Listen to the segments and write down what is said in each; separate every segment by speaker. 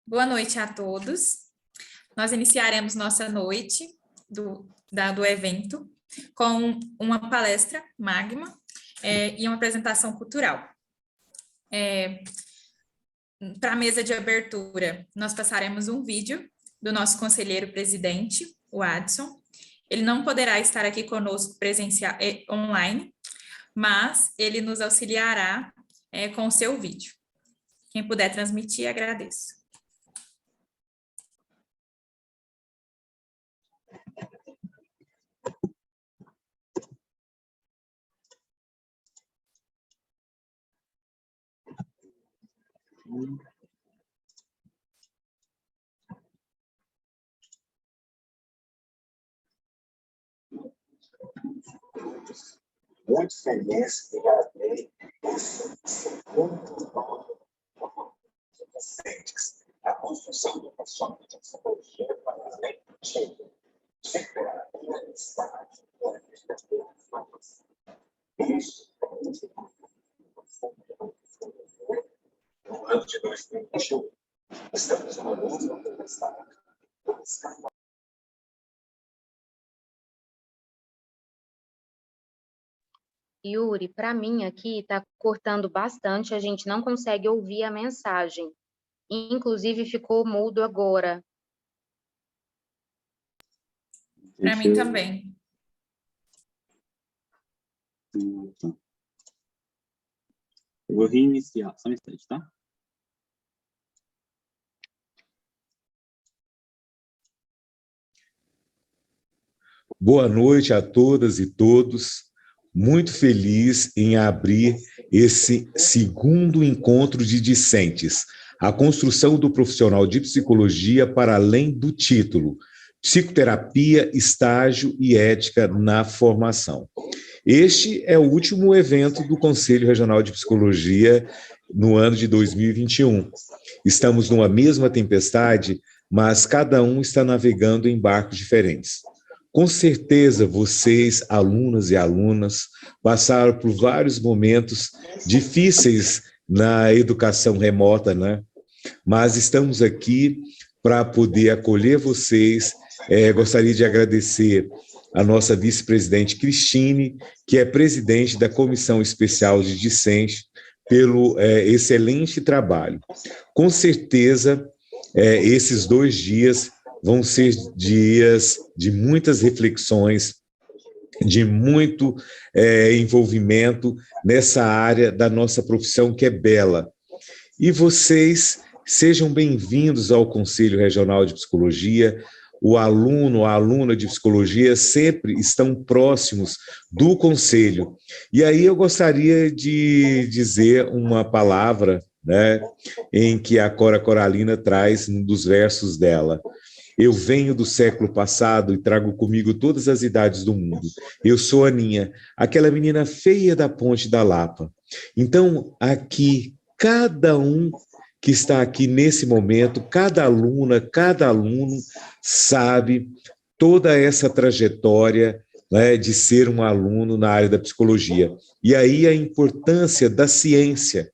Speaker 1: Boa noite a todos. Nós iniciaremos nossa noite do evento com uma palestra magma e uma apresentação cultural. Para a mesa de abertura, nós passaremos um vídeo do nosso conselheiro presidente, o Adson. Ele não poderá estar aqui conosco presencial, online, mas ele nos auxiliará com o seu vídeo. Quem puder transmitir, agradeço.
Speaker 2: Muito feliz em abrir esse segundo módulo de docentes, a construção do profissional de psicologia para além do tipo de terapia, estágio, formação. Isso no ano de 2021, estamos no mesmo universidade.
Speaker 3: Yuri, para mim aqui está cortando bastante, a gente não consegue ouvir a mensagem. Inclusive ficou mudo agora.
Speaker 1: Para mim também.
Speaker 4: Eu vou reiniciar, só um instante, tá?
Speaker 5: Boa noite a todas e todos. Muito feliz em abrir esse segundo encontro de discentes, a construção do profissional de psicologia para além do título, psicoterapia, estágio e ética na formação. Este é o último evento do Conselho Regional de Psicologia no ano de 2021. Estamos numa mesma tempestade, mas cada um está navegando em barcos diferentes. Com certeza, vocês, alunas e alunas, passaram por vários momentos difíceis na educação remota, né? Mas estamos aqui para poder acolher vocês. Gostaria de agradecer a nossa vice-presidente Cristine, que é presidente da Comissão Especial de Discente, pelo excelente trabalho. Com certeza, esses 2 dias vão ser dias de muitas reflexões, de muito envolvimento nessa área da nossa profissão que é bela. E vocês sejam bem-vindos ao Conselho Regional de Psicologia. O aluno, a aluna de psicologia sempre estão próximos do Conselho. E aí eu gostaria de dizer uma palavra, né, em que a Cora Coralina traz um dos versos dela. Eu venho do século passado e trago comigo todas as idades do mundo. Eu sou Aninha, aquela menina feia da Ponte da Lapa. Então, aqui, cada um que está aqui nesse momento, cada aluna, cada aluno sabe toda essa trajetória, né, de ser um aluno na área da psicologia. E aí a importância da ciência,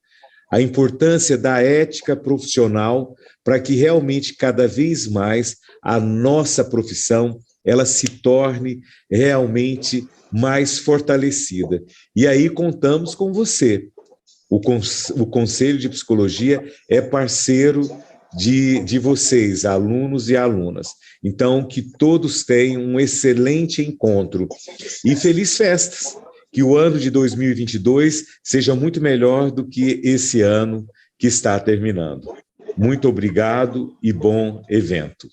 Speaker 5: a importância da ética profissional para que realmente cada vez mais a nossa profissão ela se torne realmente mais fortalecida. E aí contamos com você. O Conselho de Psicologia é parceiro de vocês, alunos e alunas. Então, que todos tenham um excelente encontro. E feliz festas! Que o ano de 2022 seja muito melhor do que esse ano que está terminando. Muito obrigado e bom evento.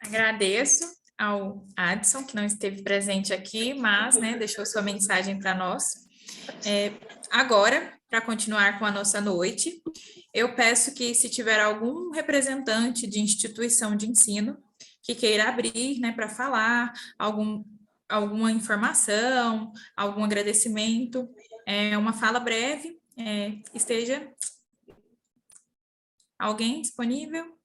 Speaker 1: Agradeço ao Adson, que não esteve presente aqui, mas deixou sua mensagem para nós. Agora, para continuar com a nossa noite, eu peço que, se tiver algum representante de instituição de ensino que queira abrir, para falar alguma informação, algum agradecimento, uma fala breve, esteja alguém disponível?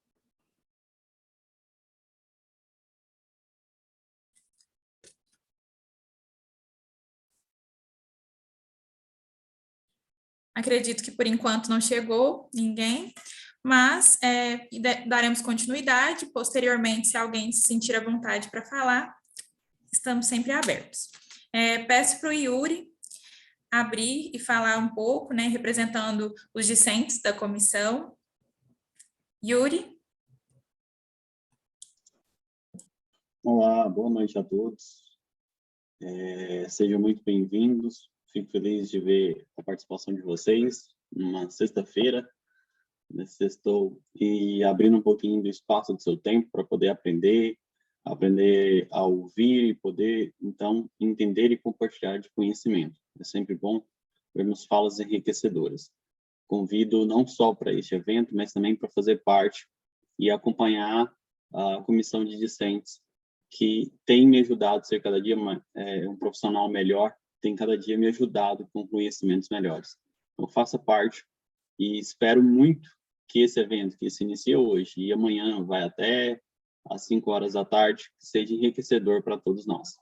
Speaker 1: Acredito que por enquanto não chegou ninguém, mas daremos continuidade. Posteriormente, se alguém se sentir à vontade para falar, estamos sempre abertos. Peço para o Yuri abrir e falar um pouco, né, representando os discentes da comissão. Yuri?
Speaker 4: Olá, boa noite a todos. Sejam muito bem-vindos. Fico feliz de ver a participação de vocês numa sexta-feira, nesse sextou, e abrindo um pouquinho do espaço do seu tempo para poder aprender a ouvir e poder, então, entender e compartilhar de conhecimento. É sempre bom vermos falas enriquecedoras. Convido não só para este evento, mas também para fazer parte e acompanhar a comissão de discentes, que tem me ajudado a ser cada dia um profissional melhor, tem cada dia me ajudado com conhecimentos melhores. Então, faça parte e espero muito que esse evento, que se inicia hoje e amanhã vai até às 5 horas da tarde, seja enriquecedor para todos nós.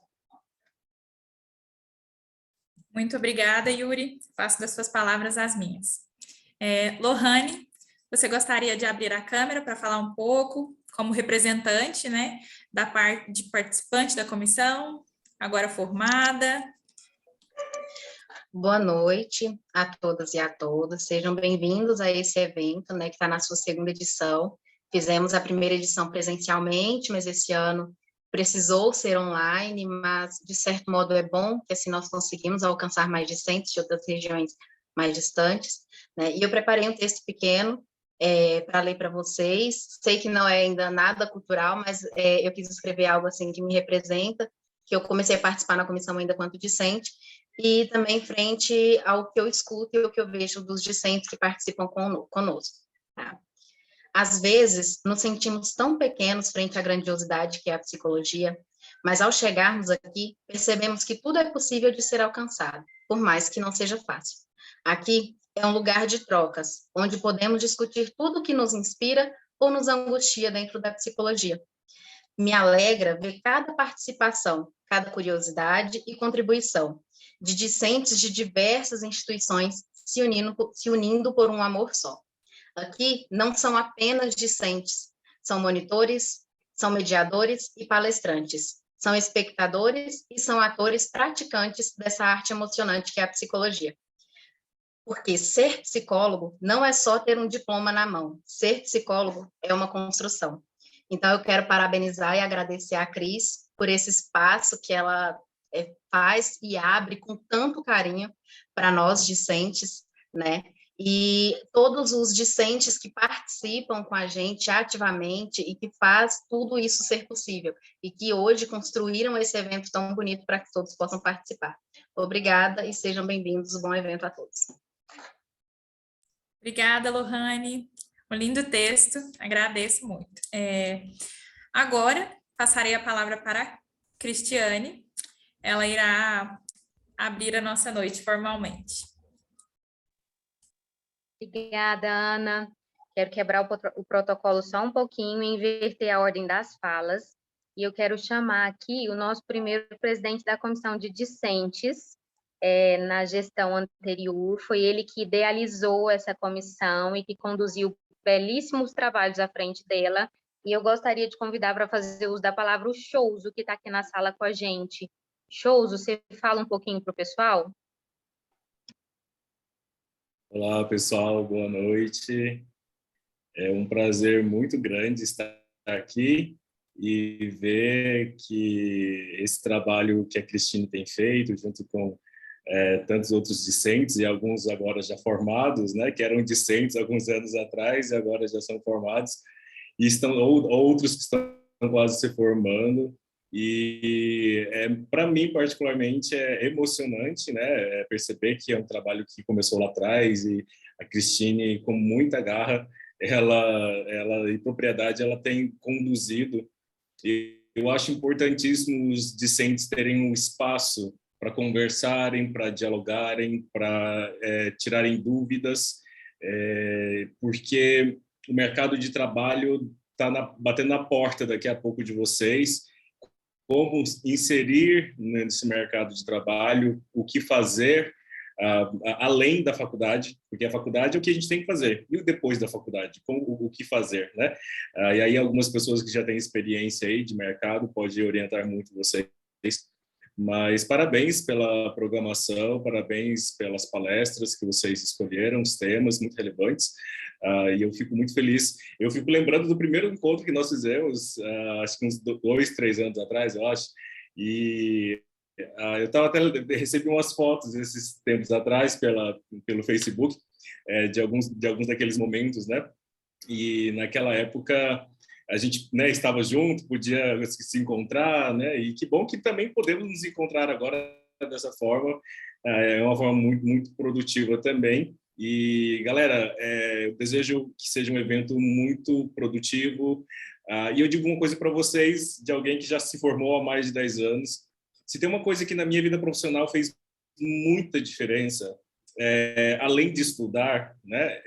Speaker 1: Muito obrigada, Yuri. Faço das suas palavras as minhas. Lohane, você gostaria de abrir a câmera para falar um pouco, como representante, né, da parte de participante da comissão, agora formada?
Speaker 3: Boa noite a todas e a todos. Sejam bem-vindos a esse evento, né, que está na sua segunda edição. Fizemos a primeira edição presencialmente, mas esse ano precisou ser online, mas de certo modo é bom, que assim nós conseguimos alcançar mais discentes de outras regiões mais distantes, né? E eu preparei um texto pequeno para ler para vocês. Sei que não é ainda nada cultural, mas eu quis escrever algo assim que me representa, que eu comecei a participar na comissão ainda quanto discente, e também frente ao que eu escuto e o que eu vejo dos discentes que participam conosco. Tá? Às vezes, nos sentimos tão pequenos frente à grandiosidade que é a psicologia, mas ao chegarmos aqui, percebemos que tudo é possível de ser alcançado, por mais que não seja fácil. Aqui é um lugar de trocas, onde podemos discutir tudo o que nos inspira ou nos angustia dentro da psicologia. Me alegra ver cada participação, cada curiosidade e contribuição de discentes de diversas instituições se unindo por um amor só. Aqui não são apenas discentes, são monitores, são mediadores e palestrantes, são espectadores e são atores praticantes dessa arte emocionante que é a psicologia. Porque ser psicólogo não é só ter um diploma na mão, ser psicólogo é uma construção. Então, eu quero parabenizar e agradecer a Cris por esse espaço que ela faz e abre com tanto carinho para nós discentes, né? E todos os discentes que participam com a gente ativamente e que faz tudo isso ser possível, e que hoje construíram esse evento tão bonito para que todos possam participar. Obrigada e sejam bem-vindos, bom evento a todos.
Speaker 1: Obrigada, Lohane. Um lindo texto, agradeço muito. Agora, passarei a palavra para a Cristiane. Ela irá abrir a nossa noite formalmente.
Speaker 3: Obrigada, Ana. Quero quebrar o protocolo só um pouquinho e inverter a ordem das falas. E eu quero chamar aqui o nosso primeiro presidente da comissão de discentes, na gestão anterior. Foi ele que idealizou essa comissão e que conduziu belíssimos trabalhos à frente dela. E eu gostaria de convidar para fazer uso da palavra o Chouso, que está aqui na sala com a gente. Chouso, você fala um pouquinho para o pessoal?
Speaker 6: Olá, pessoal, boa noite. É um prazer muito grande estar aqui e ver que esse trabalho que a Cristine tem feito, junto com tantos outros discentes, e alguns agora já formados, né, que eram discentes alguns anos atrás e agora já são formados, e outros que estão quase se formando. E para mim, particularmente, é emocionante, né, perceber que é um trabalho que começou lá atrás, e a Cristine, com muita garra, ela e propriedade, ela tem conduzido. E eu acho importantíssimo os discentes terem um espaço para conversarem, para dialogarem, para tirarem dúvidas, porque o mercado de trabalho está batendo na porta daqui a pouco de vocês. Como inserir nesse mercado de trabalho, o que fazer além da faculdade, porque a faculdade é o que a gente tem que fazer, e depois da faculdade, o que fazer, né? E aí algumas pessoas que já têm experiência aí de mercado podem orientar muito vocês. Mas parabéns pela programação, parabéns pelas palestras que vocês escolheram, os temas muito relevantes, e eu fico muito feliz. Eu fico lembrando do primeiro encontro que nós fizemos, acho que uns 2, 3 anos atrás, eu acho, e eu tava até recebi umas fotos esses tempos atrás pelo Facebook, de alguns daqueles momentos, né? E naquela época a gente, né, estava junto, podia se encontrar, né? E que bom que também podemos nos encontrar agora dessa forma. É uma forma muito, muito produtiva também. E, galera, eu desejo que seja um evento muito produtivo. E eu digo uma coisa para vocês, de alguém que já se formou há mais de 10 anos. Se tem uma coisa que na minha vida profissional fez muita diferença, além de estudar, né,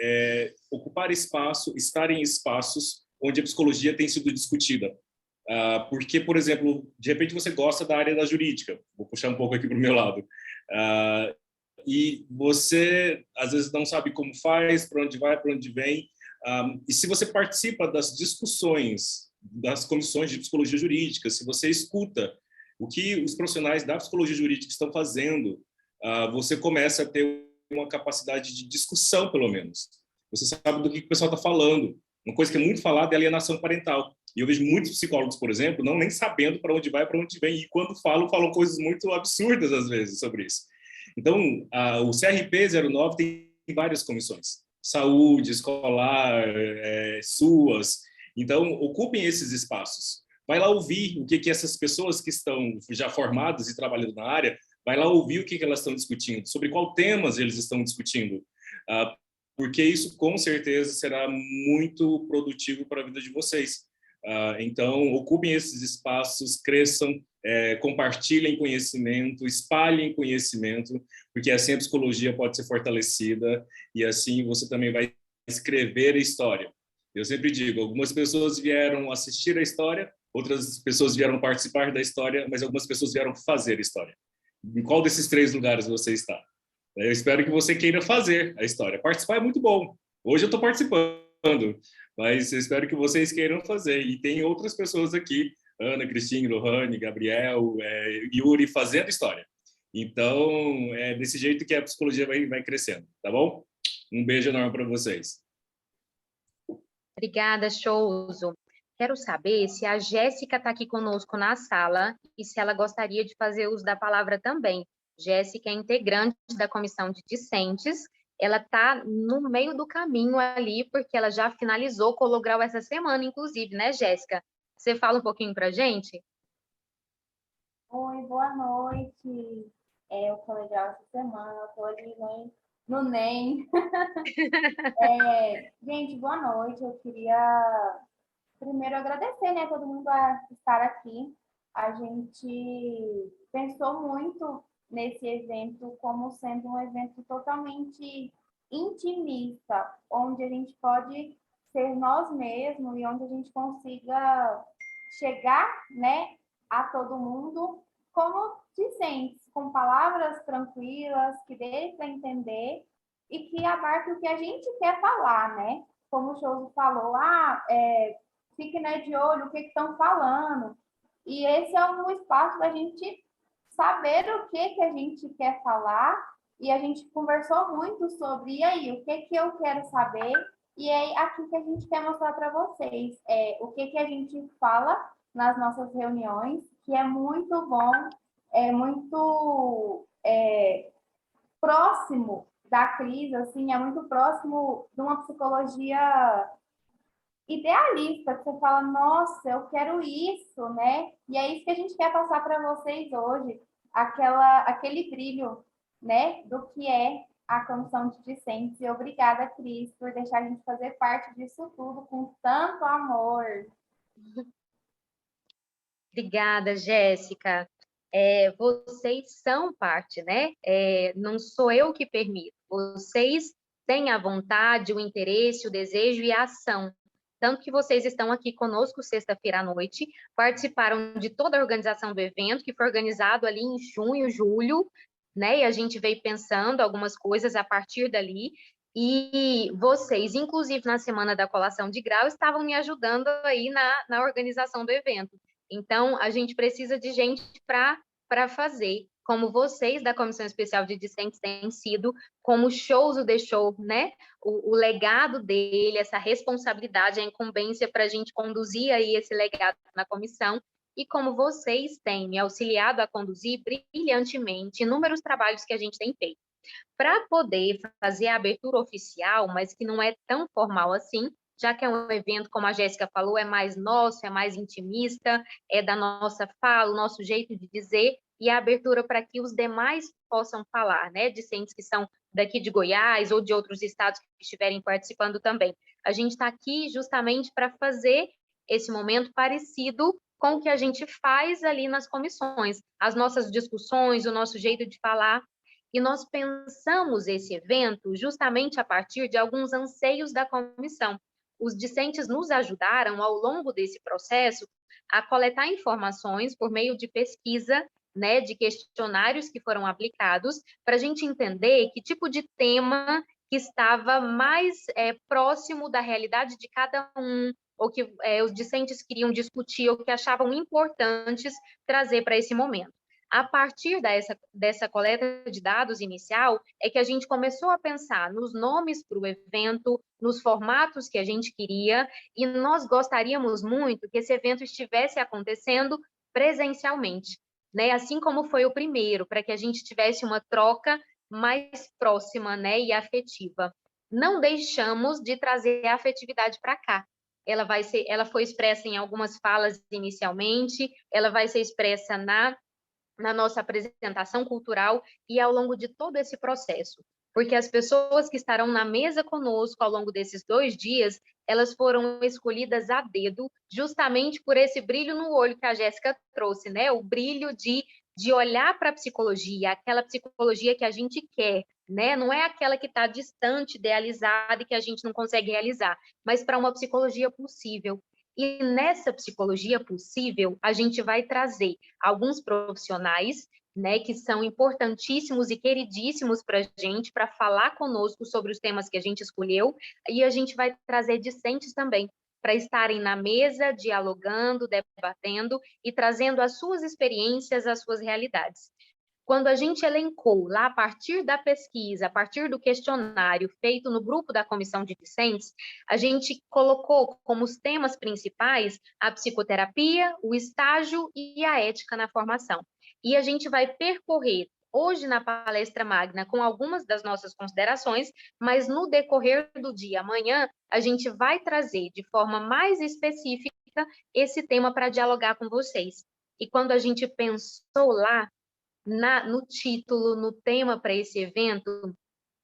Speaker 6: ocupar espaço, estar em espaços onde a psicologia tem sido discutida. Porque, por exemplo, de repente você gosta da área da jurídica, vou puxar um pouco aqui para o meu lado, e você, às vezes, não sabe como faz, para onde vai, para onde vem, e se você participa das discussões das comissões de psicologia jurídica, se você escuta o que os profissionais da psicologia jurídica estão fazendo, você começa a ter uma capacidade de discussão, pelo menos. Você sabe do que o pessoal está falando. Uma coisa que é muito falada é alienação parental. E eu vejo muitos psicólogos, por exemplo, não nem sabendo para onde vai, para onde vem. E quando falam coisas muito absurdas, às vezes, sobre isso. Então, o CRP09 tem várias comissões. Saúde, escolar, SUAS. Então, ocupem esses espaços. Vai lá ouvir o que essas pessoas que estão já formadas e trabalhando na área, vai lá ouvir o que elas estão discutindo, sobre qual temas eles estão discutindo. Porque isso, com certeza, será muito produtivo para a vida de vocês. Então, ocupem esses espaços, cresçam, compartilhem conhecimento, espalhem conhecimento, porque assim a psicologia pode ser fortalecida e assim você também vai escrever a história. Eu sempre digo, algumas pessoas vieram assistir a história, outras pessoas vieram participar da história, mas algumas pessoas vieram fazer a história. Em qual desses 3 lugares você está? Eu espero que você queira fazer a história. Participar é muito bom. Hoje eu estou participando, mas eu espero que vocês queiram fazer. E tem outras pessoas aqui, Ana, Cristine, Lohane, Gabriel, Yuri, fazendo história. Então, é desse jeito que a psicologia vai crescendo, tá bom? Um beijo enorme para vocês.
Speaker 3: Obrigada, Chouso. Quero saber se a Jéssica está aqui conosco na sala e se ela gostaria de fazer uso da palavra também. Jéssica é integrante da comissão de discentes. Ela está no meio do caminho ali, porque ela já finalizou o Colograu essa semana, inclusive, né, Jéssica? Você fala um pouquinho para a gente?
Speaker 7: Oi, boa noite. O Colograu essa semana, eu estou ali no NEM. Gente, boa noite. Eu queria primeiro agradecer, né, todo mundo a estar aqui. A gente pensou muito nesse evento como sendo um evento totalmente intimista, onde a gente pode ser nós mesmos e onde a gente consiga chegar, né, a todo mundo como discentes, com palavras tranquilas, que dê para entender e que abarque o que a gente quer falar, né? Como o Chouso falou, fique, né, de olho o que estão falando. E esse é um espaço da gente saber o que a gente quer falar, e a gente conversou muito sobre, e aí, o que eu quero saber, e é aqui que a gente quer mostrar para vocês, o que a gente fala nas nossas reuniões, que é muito bom, é muito próximo da crise, assim, é muito próximo de uma psicologia idealista, que você fala, nossa, eu quero isso, né? E é isso que a gente quer passar para vocês hoje, aquele brilho, né, do que é a comissão de discentes. E obrigada, Cris, por deixar a gente fazer parte disso tudo com tanto amor.
Speaker 3: Obrigada, Jéssica. Vocês são parte, né? Não sou eu que permito. Vocês têm a vontade, o interesse, o desejo e a ação. Tanto que vocês estão aqui conosco sexta-feira à noite, participaram de toda a organização do evento, que foi organizado ali em junho, julho, né? E a gente veio pensando algumas coisas a partir dali, e vocês, inclusive na semana da colação de grau, estavam me ajudando aí na organização do evento. Então, a gente precisa de gente para fazer, como vocês da Comissão Especial de Discentes têm sido, como shows o The Show, né? O legado dele, essa responsabilidade, a incumbência para a gente conduzir aí esse legado na comissão, e como vocês têm me auxiliado a conduzir brilhantemente inúmeros trabalhos que a gente tem feito. Para poder fazer a abertura oficial, mas que não é tão formal assim, já que é um evento, como a Jéssica falou, é mais nosso, é mais intimista, é da nossa fala, o nosso jeito de dizer, e a abertura para que os demais possam falar, né? Discentes que são daqui de Goiás ou de outros estados que estiverem participando também. A gente está aqui justamente para fazer esse momento parecido com o que a gente faz ali nas comissões, as nossas discussões, o nosso jeito de falar. E nós pensamos esse evento justamente a partir de alguns anseios da comissão. Os discentes nos ajudaram, ao longo desse processo, a coletar informações por meio de pesquisa, né, de questionários que foram aplicados, para a gente entender que tipo de tema que estava mais próximo da realidade de cada um, ou que os discentes queriam discutir, ou que achavam importantes trazer para esse momento. A partir dessa coleta de dados inicial, é que a gente começou a pensar nos nomes para o evento, nos formatos que a gente queria, e nós gostaríamos muito que esse evento estivesse acontecendo presencialmente, né? Assim como foi o primeiro, para que a gente tivesse uma troca mais próxima, né, e afetiva. Não deixamos de trazer a afetividade para cá. Ela foi expressa em algumas falas inicialmente, ela vai ser expressa na nossa apresentação cultural e ao longo de todo esse processo. Porque as pessoas que estarão na mesa conosco ao longo desses 2 dias, elas foram escolhidas a dedo, justamente por esse brilho no olho que a Jéssica trouxe, né? O brilho de olhar para a psicologia, aquela psicologia que a gente quer, né? Não é aquela que está distante, idealizada e que a gente não consegue realizar, mas para uma psicologia possível. E nessa psicologia possível, a gente vai trazer alguns profissionais, né, que são importantíssimos e queridíssimos para a gente, para falar conosco sobre os temas que a gente escolheu, e a gente vai trazer discentes também, para estarem na mesa, dialogando, debatendo e trazendo as suas experiências, as suas realidades. Quando a gente elencou lá, a partir da pesquisa, a partir do questionário feito no grupo da comissão de discentes, a gente colocou como os temas principais a psicoterapia, o estágio e a ética na formação. E a gente vai percorrer hoje na palestra magna com algumas das nossas considerações, mas no decorrer do dia, amanhã, a gente vai trazer de forma mais específica esse tema para dialogar com vocês. E quando a gente pensou lá, no título, no tema para esse evento,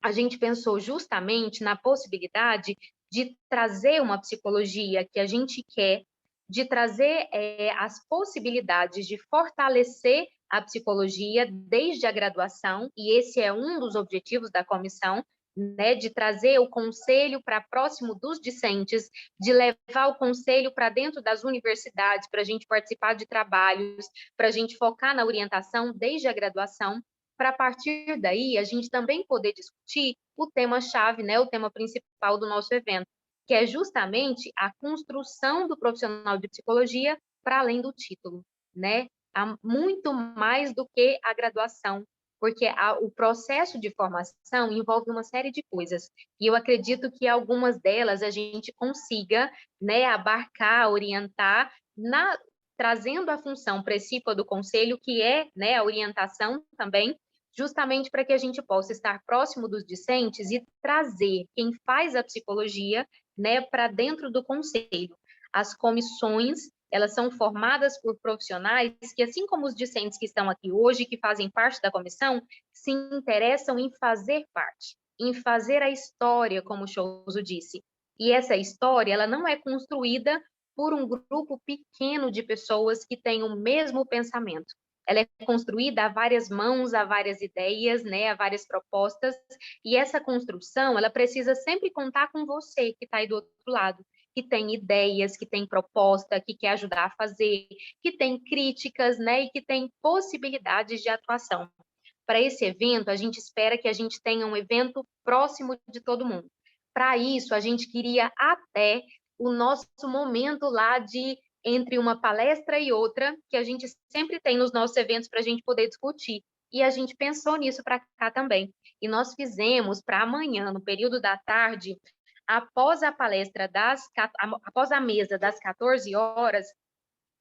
Speaker 3: a gente pensou justamente na possibilidade de trazer uma psicologia que a gente quer, de trazer as possibilidades de fortalecer a psicologia desde a graduação, e esse é um dos objetivos da comissão, né, de trazer o conselho para próximo dos discentes, de levar o conselho para dentro das universidades, para a gente participar de trabalhos, para a gente focar na orientação desde a graduação, para a partir daí a gente também poder discutir o tema-chave, né, o tema principal do nosso evento, que é justamente a construção do profissional de psicologia para além do título, né? Há muito mais do que a graduação, porque o processo de formação envolve uma série de coisas, e eu acredito que algumas delas a gente consiga, né, abarcar, orientar, trazendo a função principal do conselho, que é, né, a orientação também, justamente para que a gente possa estar próximo dos discentes e trazer quem faz a psicologia, né, para dentro do conselho. As comissões, elas são formadas por profissionais que, assim como os discentes que estão aqui hoje, que fazem parte da comissão, se interessam em fazer parte, em fazer a história, como o Chouso disse. E essa história, ela não é construída por um grupo pequeno de pessoas que têm o mesmo pensamento. Ela é construída a várias mãos, a várias ideias, né, a várias propostas, e essa construção, ela precisa sempre contar com você que está aí do outro lado, que tem ideias, que tem proposta, que quer ajudar a fazer, que tem críticas, né, e que tem possibilidades de atuação.
Speaker 8: para esse evento, a gente espera que a gente tenha um evento próximo de todo mundo. Para isso, a gente queria até o nosso momento lá de entre uma palestra e outra, que a gente sempre tem nos nossos eventos para a gente poder discutir. E a gente pensou nisso para cá também. E nós fizemos para amanhã, no período da tarde, após a palestra, após a mesa das 14 horas,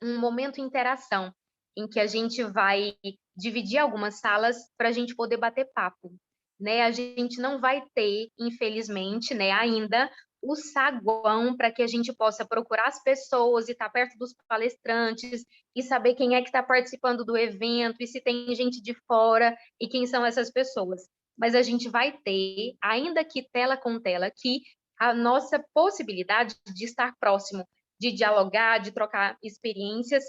Speaker 8: um momento de interação, em que a gente vai dividir algumas salas para a gente poder bater papo. Né? A gente não vai ter, infelizmente, né, ainda, o saguão para que a gente possa procurar as pessoas e estar perto dos palestrantes e saber quem é que está participando do evento e se tem gente de fora e quem são essas pessoas. Mas a gente vai ter, ainda que tela com tela, aqui, a nossa possibilidade de estar próximo, de dialogar, de trocar experiências.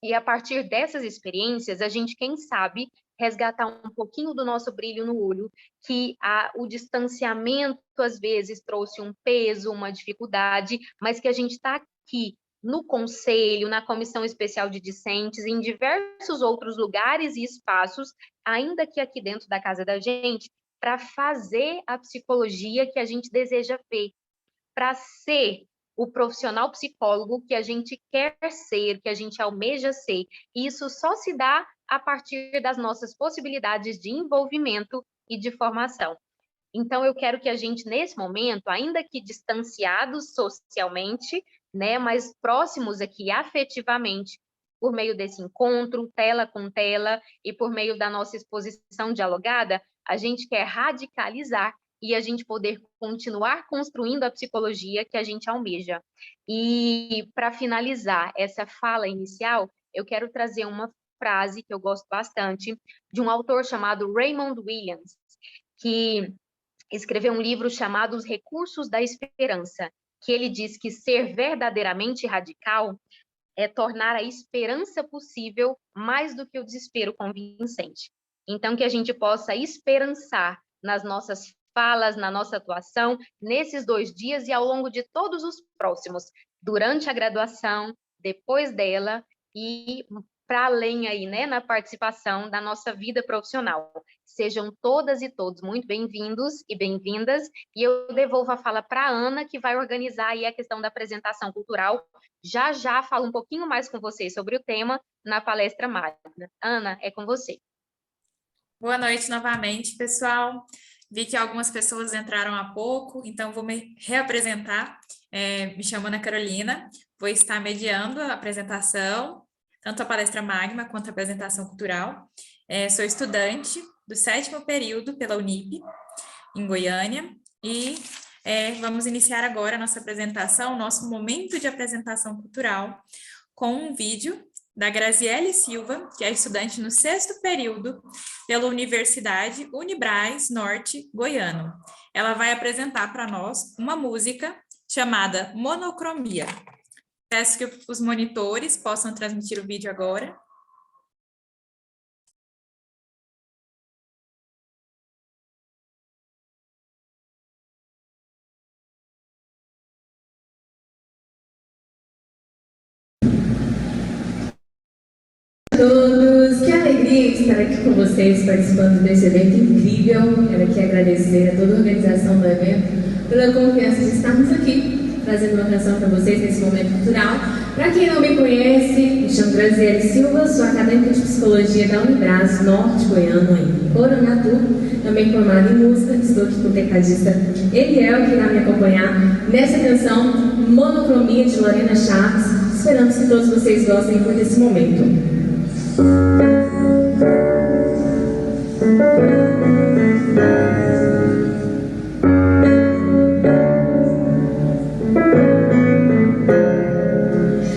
Speaker 8: E a partir dessas experiências, a gente, quem sabe, resgatar um pouquinho do nosso brilho no olho, que o distanciamento, às vezes, trouxe um peso, uma dificuldade, mas que a gente está aqui no conselho, na comissão especial de discentes, em diversos outros lugares e espaços, ainda que aqui dentro da casa da gente, para fazer a psicologia que a gente deseja ver, para ser o profissional psicólogo que a gente quer ser, que a gente almeja ser. E isso só se dá a partir das nossas possibilidades de envolvimento e de formação. Então, eu quero que a gente, nesse momento, ainda que distanciados socialmente, né, mas próximos aqui afetivamente, por meio desse encontro, tela com tela, e por meio da nossa exposição dialogada, a gente quer radicalizar e a gente poder continuar construindo a psicologia que a gente almeja. E, para finalizar essa fala inicial, eu quero trazer uma frase que eu gosto bastante, de um autor chamado Raymond Williams, que escreveu um livro chamado Os Recursos da Esperança, que ele diz que ser verdadeiramente radical é tornar a esperança possível mais do que o desespero convincente. Então, que a gente possa esperançar nas nossas falas, na nossa atuação, nesses 2 dias e ao longo de todos os próximos, durante a graduação, depois dela e para além aí, né, na participação da nossa vida profissional. Sejam todas e todos muito bem-vindos e bem-vindas, e eu devolvo a fala para a Ana, que vai organizar aí a questão da apresentação cultural. Já já falo um pouquinho mais com vocês sobre o tema na palestra magna. Ana, é com você.
Speaker 1: Boa noite novamente, pessoal. Vi que algumas pessoas entraram há pouco, então vou me reapresentar. Me chamo Ana Carolina, vou estar mediando a apresentação, tanto a palestra magna quanto a apresentação cultural. Sou estudante do 7º período pela Unip, em Goiânia, e vamos iniciar agora a nossa apresentação, nosso momento de apresentação cultural, com um vídeo da Graziele Silva, que é estudante no 6º período pela Universidade Unibraz Norte Goiano. Ela vai apresentar para nós uma música chamada Monocromia. Peço que os monitores possam transmitir o vídeo agora.
Speaker 9: Todos, que alegria estar aqui com vocês, participando desse evento incrível. Quero aqui agradecer a toda a organização do evento pela confiança de estarmos aqui, trazendo uma canção para vocês nesse momento cultural. Para quem não me conhece, me chamo Graziele Silva, sou acadêmica de Psicologia da Unibraz Norte Goiano, em Coronatu, também formada em música. Estou aqui com o tecladista Eliel, que irá me acompanhar nessa canção Monocromia, de Lorena Chaves. Esperamos que todos vocês gostem muito desse momento.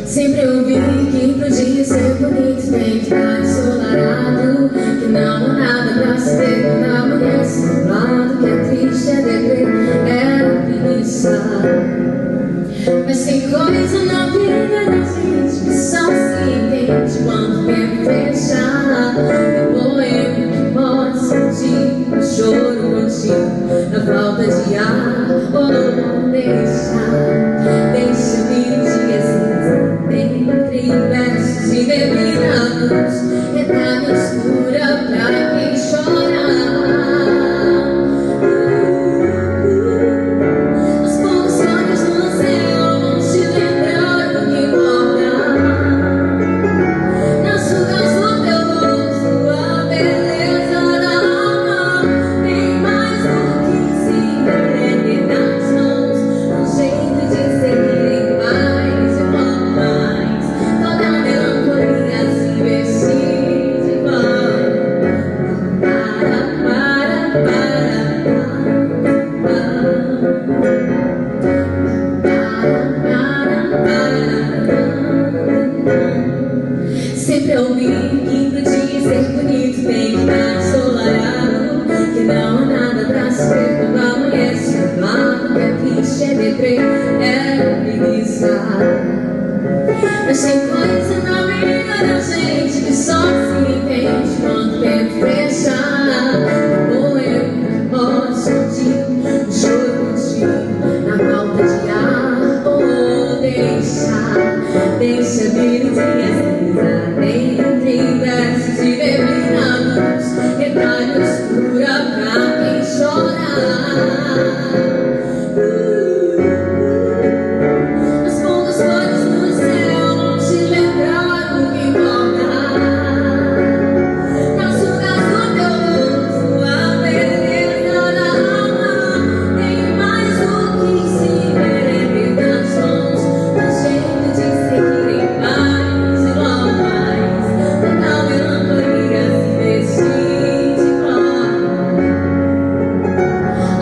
Speaker 9: Sempre ouvi que pro dia ser bonito tem que estar ensolarado, que não há nada pra se ter quando amanhece nublado, que é triste, é dever, é preguiça. Mas tem coisa na vida da gente que só se entende quando o tempo fechar. O poema que pode sentir, o choro contigo, na falta de ar. Oh, deixa vir dias entre versos e determinados, retada escura pra quem chora. Tem coisa na vida da gente que só se entende quando o tempo fechar. Ou eu posso sentir o choro contigo na falta de ar. Ou deixa vir o dia cinza entre versos e beber na luz, retalhos escura pra quem chora. As poucas flores no céu vão te lembrar o que importa. Nas rugas do teu rosto, a beleza da alma. Tem mais o que se ver nas mãos, um jeito de seguir em paz e logo mais toda melancolia se vestir de glória.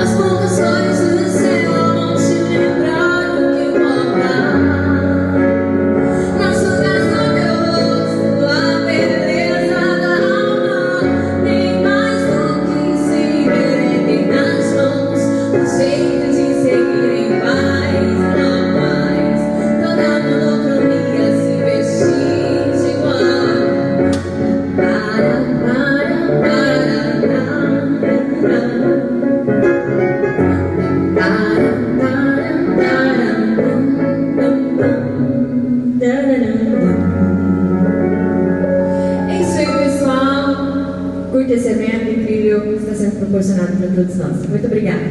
Speaker 9: As poucas flores do céu vão te lembrar o que importa. Nas rugas do teu rosto, a beleza da alma. Tem mais do que se ver nas mãos, um jeito de seguir em paz e logo mais toda monotonia se vestir de glória. É isso aí, pessoal. Curta esse evento incrível que está sendo proporcionado para todos nós. Muito obrigada.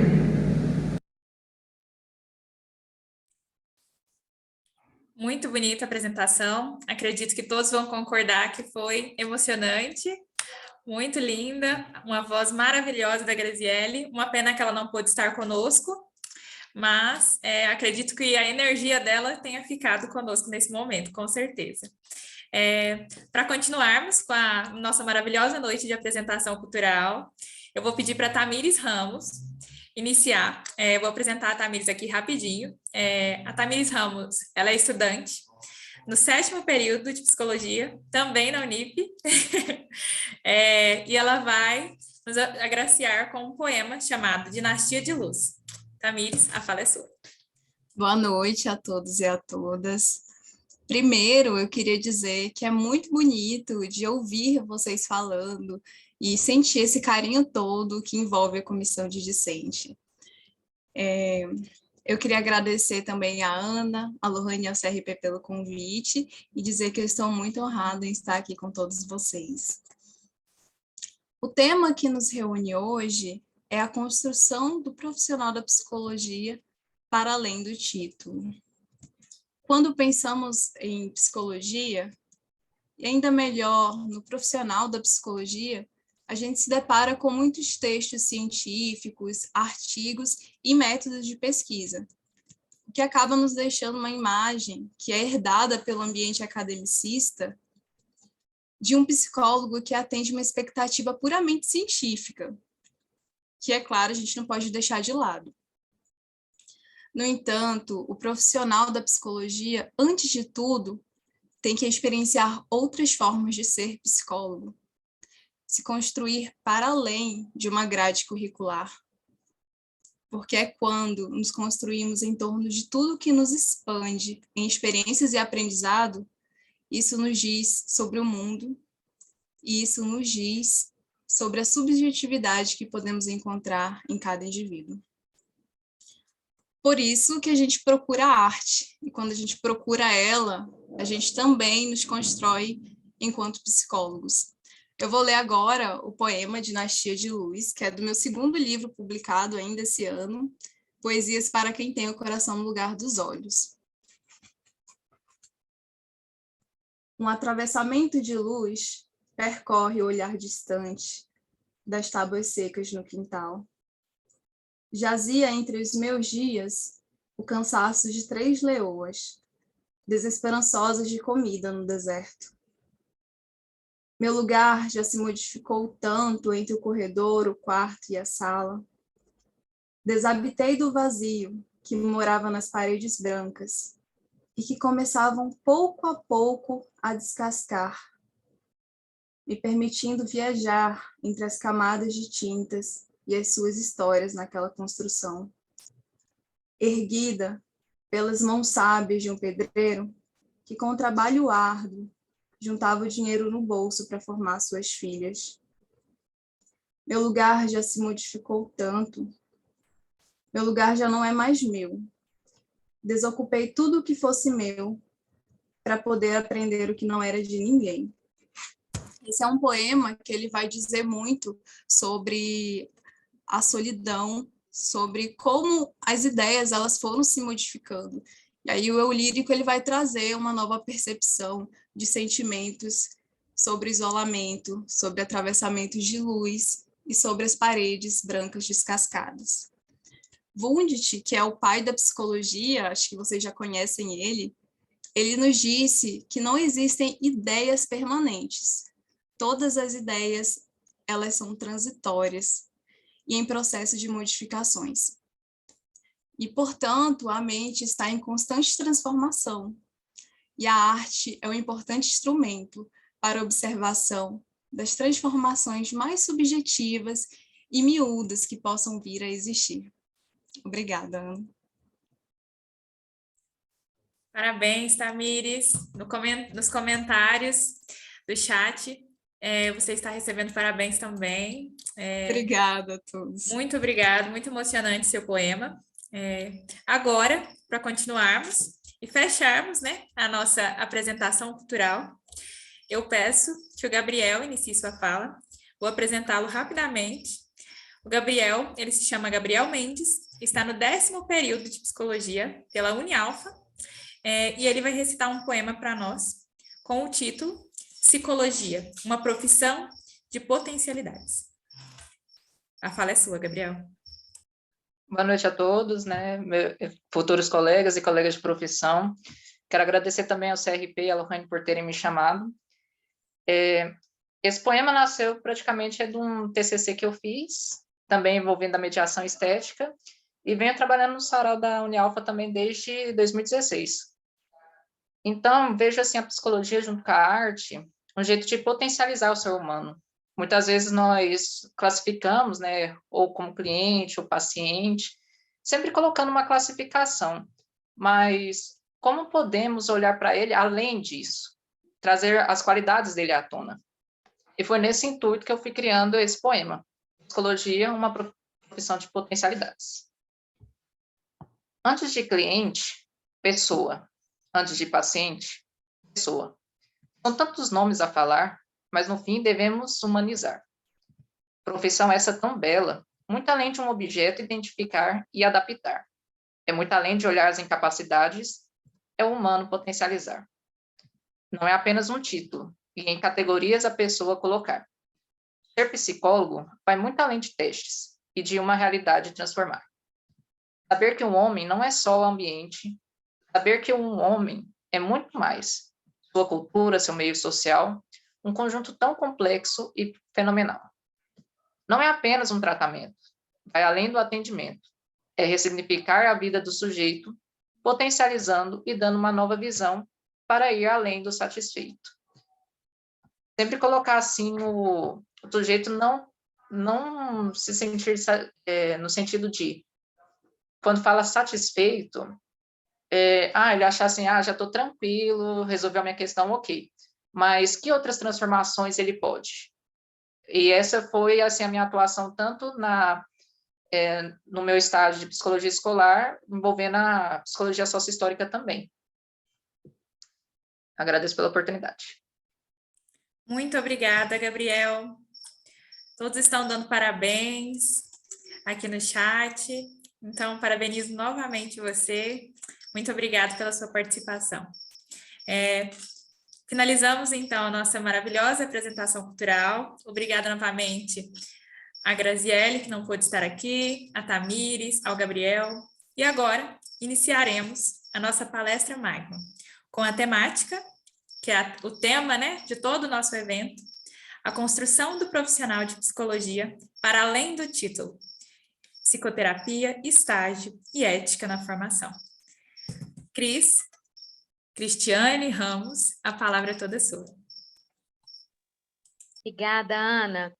Speaker 1: Muito bonita a apresentação. Acredito que todos vão concordar que foi emocionante, muito linda, uma voz maravilhosa da Graziele. Uma pena que ela não pôde estar conosco, mas acredito que a energia dela tenha ficado conosco nesse momento, com certeza. Para continuarmos com a nossa maravilhosa noite de apresentação cultural, eu vou pedir para a Tamires Ramos iniciar. Vou apresentar a Tamires aqui rapidinho. A Tamires Ramos, ela é estudante no 7º período de psicologia, também na Unip, e ela vai nos agraciar com um poema chamado Dinastia de Luz. Tamires, a fala é sua.
Speaker 10: Boa noite a todos e a todas. Primeiro, eu queria dizer que é muito bonito de ouvir vocês falando e sentir esse carinho todo que envolve a comissão de discente. Eu queria agradecer também a Ana, a Lohane e ao CRP pelo convite e dizer que eu estou muito honrada em estar aqui com todos vocês. O tema que nos reúne hoje é a construção do profissional da psicologia para além do título. Quando pensamos em psicologia, e ainda melhor no profissional da psicologia, a gente se depara com muitos textos científicos, artigos e métodos de pesquisa, o que acaba nos deixando uma imagem que é herdada pelo ambiente academicista de um psicólogo que atende uma expectativa puramente científica, que, é claro, a gente não pode deixar de lado. No entanto, o profissional da psicologia, antes de tudo, tem que experienciar outras formas de ser psicólogo, se construir para além de uma grade curricular. Porque é quando nos construímos em torno de tudo que nos expande em experiências e aprendizado, isso nos diz sobre o mundo, e isso nos diz sobre a subjetividade que podemos encontrar em cada indivíduo. Por isso que a gente procura a arte, e quando a gente procura ela, a gente também nos constrói enquanto psicólogos. Eu vou ler agora o poema Dinastia de Luz, que é do meu 2º livro publicado ainda esse ano, Poesias para quem tem o coração no lugar dos olhos. Um atravessamento de luz percorre o olhar distante das tábuas secas no quintal. Jazia entre os meus dias o cansaço de 3 leoas, desesperançosas de comida no deserto. Meu lugar já se modificou tanto entre o corredor, o quarto e a sala. Desabitei do vazio que morava nas paredes brancas e que começavam pouco a pouco a descascar, me permitindo viajar entre as camadas de tintas e as suas histórias naquela construção. Erguida pelas mãos sábias de um pedreiro que com trabalho árduo juntava o dinheiro no bolso para formar suas filhas. Meu lugar já se modificou tanto. Meu lugar já não é mais meu. Desocupei tudo o que fosse meu para poder aprender o que não era de ninguém. Esse é um poema que ele vai dizer muito sobre a solidão, sobre como as ideias elas foram se modificando. E aí o eu lírico ele vai trazer uma nova percepção de sentimentos sobre isolamento, sobre atravessamentos de luz e sobre as paredes brancas descascadas. Wundt, que é o pai da psicologia, acho que vocês já conhecem ele nos disse que não existem ideias permanentes. Todas as ideias, elas são transitórias e em processo de modificações. E, portanto, a mente está em constante transformação. E a arte é um importante instrumento para a observação das transformações mais subjetivas e miúdas que possam vir a existir. Obrigada, Ana.
Speaker 1: Parabéns, Tamires. Nos comentários do chat, você está recebendo parabéns também.
Speaker 10: Obrigada a todos.
Speaker 1: Muito obrigada, muito emocionante seu poema. Agora, para continuarmos e fecharmos, né, a nossa apresentação cultural, eu peço que o Gabriel inicie sua fala. Vou apresentá-lo rapidamente. O Gabriel, ele se chama Gabriel Mendes, está no 10º período de psicologia pela Unialfa, e ele vai recitar um poema para nós com o título Psicologia, uma profissão de potencialidades. A fala é sua, Gabriel.
Speaker 11: Boa noite a todos, né, futuros colegas e colegas de profissão. Quero agradecer também ao CRP e à Lohane por terem me chamado. Esse poema nasceu praticamente de um TCC que eu fiz, também envolvendo a mediação estética, e venho trabalhando no sarau da Unialfa também desde 2016. Então, vejo assim a psicologia junto com a arte, um jeito de potencializar o ser humano. Muitas vezes nós classificamos, né, ou como cliente ou paciente, sempre colocando uma classificação, mas como podemos olhar para ele além disso? Trazer as qualidades dele à tona. E foi nesse intuito que eu fui criando esse poema. Psicologia, uma profissão de potencialidades. Antes de cliente, pessoa. Antes de paciente, pessoa. São tantos nomes a falar, mas no fim devemos humanizar. Profissão essa tão bela, muito além de um objeto identificar e adaptar. É muito além de olhar as incapacidades, é o humano potencializar. Não é apenas um título, e em categorias a pessoa colocar. Ser psicólogo vai muito além de testes e de uma realidade transformar. Saber que um homem não é só o ambiente, saber que um homem é muito mais. Sua cultura, seu meio social, um conjunto tão complexo e fenomenal. Não é apenas um tratamento, vai além do atendimento. É ressignificar a vida do sujeito, potencializando e dando uma nova visão para ir além do satisfeito. Sempre colocar assim o sujeito não se sentir no sentido de, quando fala satisfeito, ele achar assim, já estou tranquilo, resolveu a minha questão, ok. Mas que outras transformações ele pode? E essa foi assim, a minha atuação tanto no meu estágio de psicologia escolar, envolvendo a psicologia sociohistórica também. Agradeço pela oportunidade.
Speaker 1: Muito obrigada, Gabriel. Todos estão dando parabéns aqui no chat. Então, parabenizo novamente você. Muito obrigada pela sua participação. Finalizamos, então, a nossa maravilhosa apresentação cultural. Obrigada novamente a Graziele, que não pôde estar aqui, a Tamires, ao Gabriel. E agora, iniciaremos a nossa palestra magna, com a temática, que é o tema, né, de todo o nosso evento, a construção do profissional de psicologia para além do título, psicoterapia, estágio e ética na formação. Cristiane Ramos, a palavra é toda sua.
Speaker 8: Obrigada, Ana.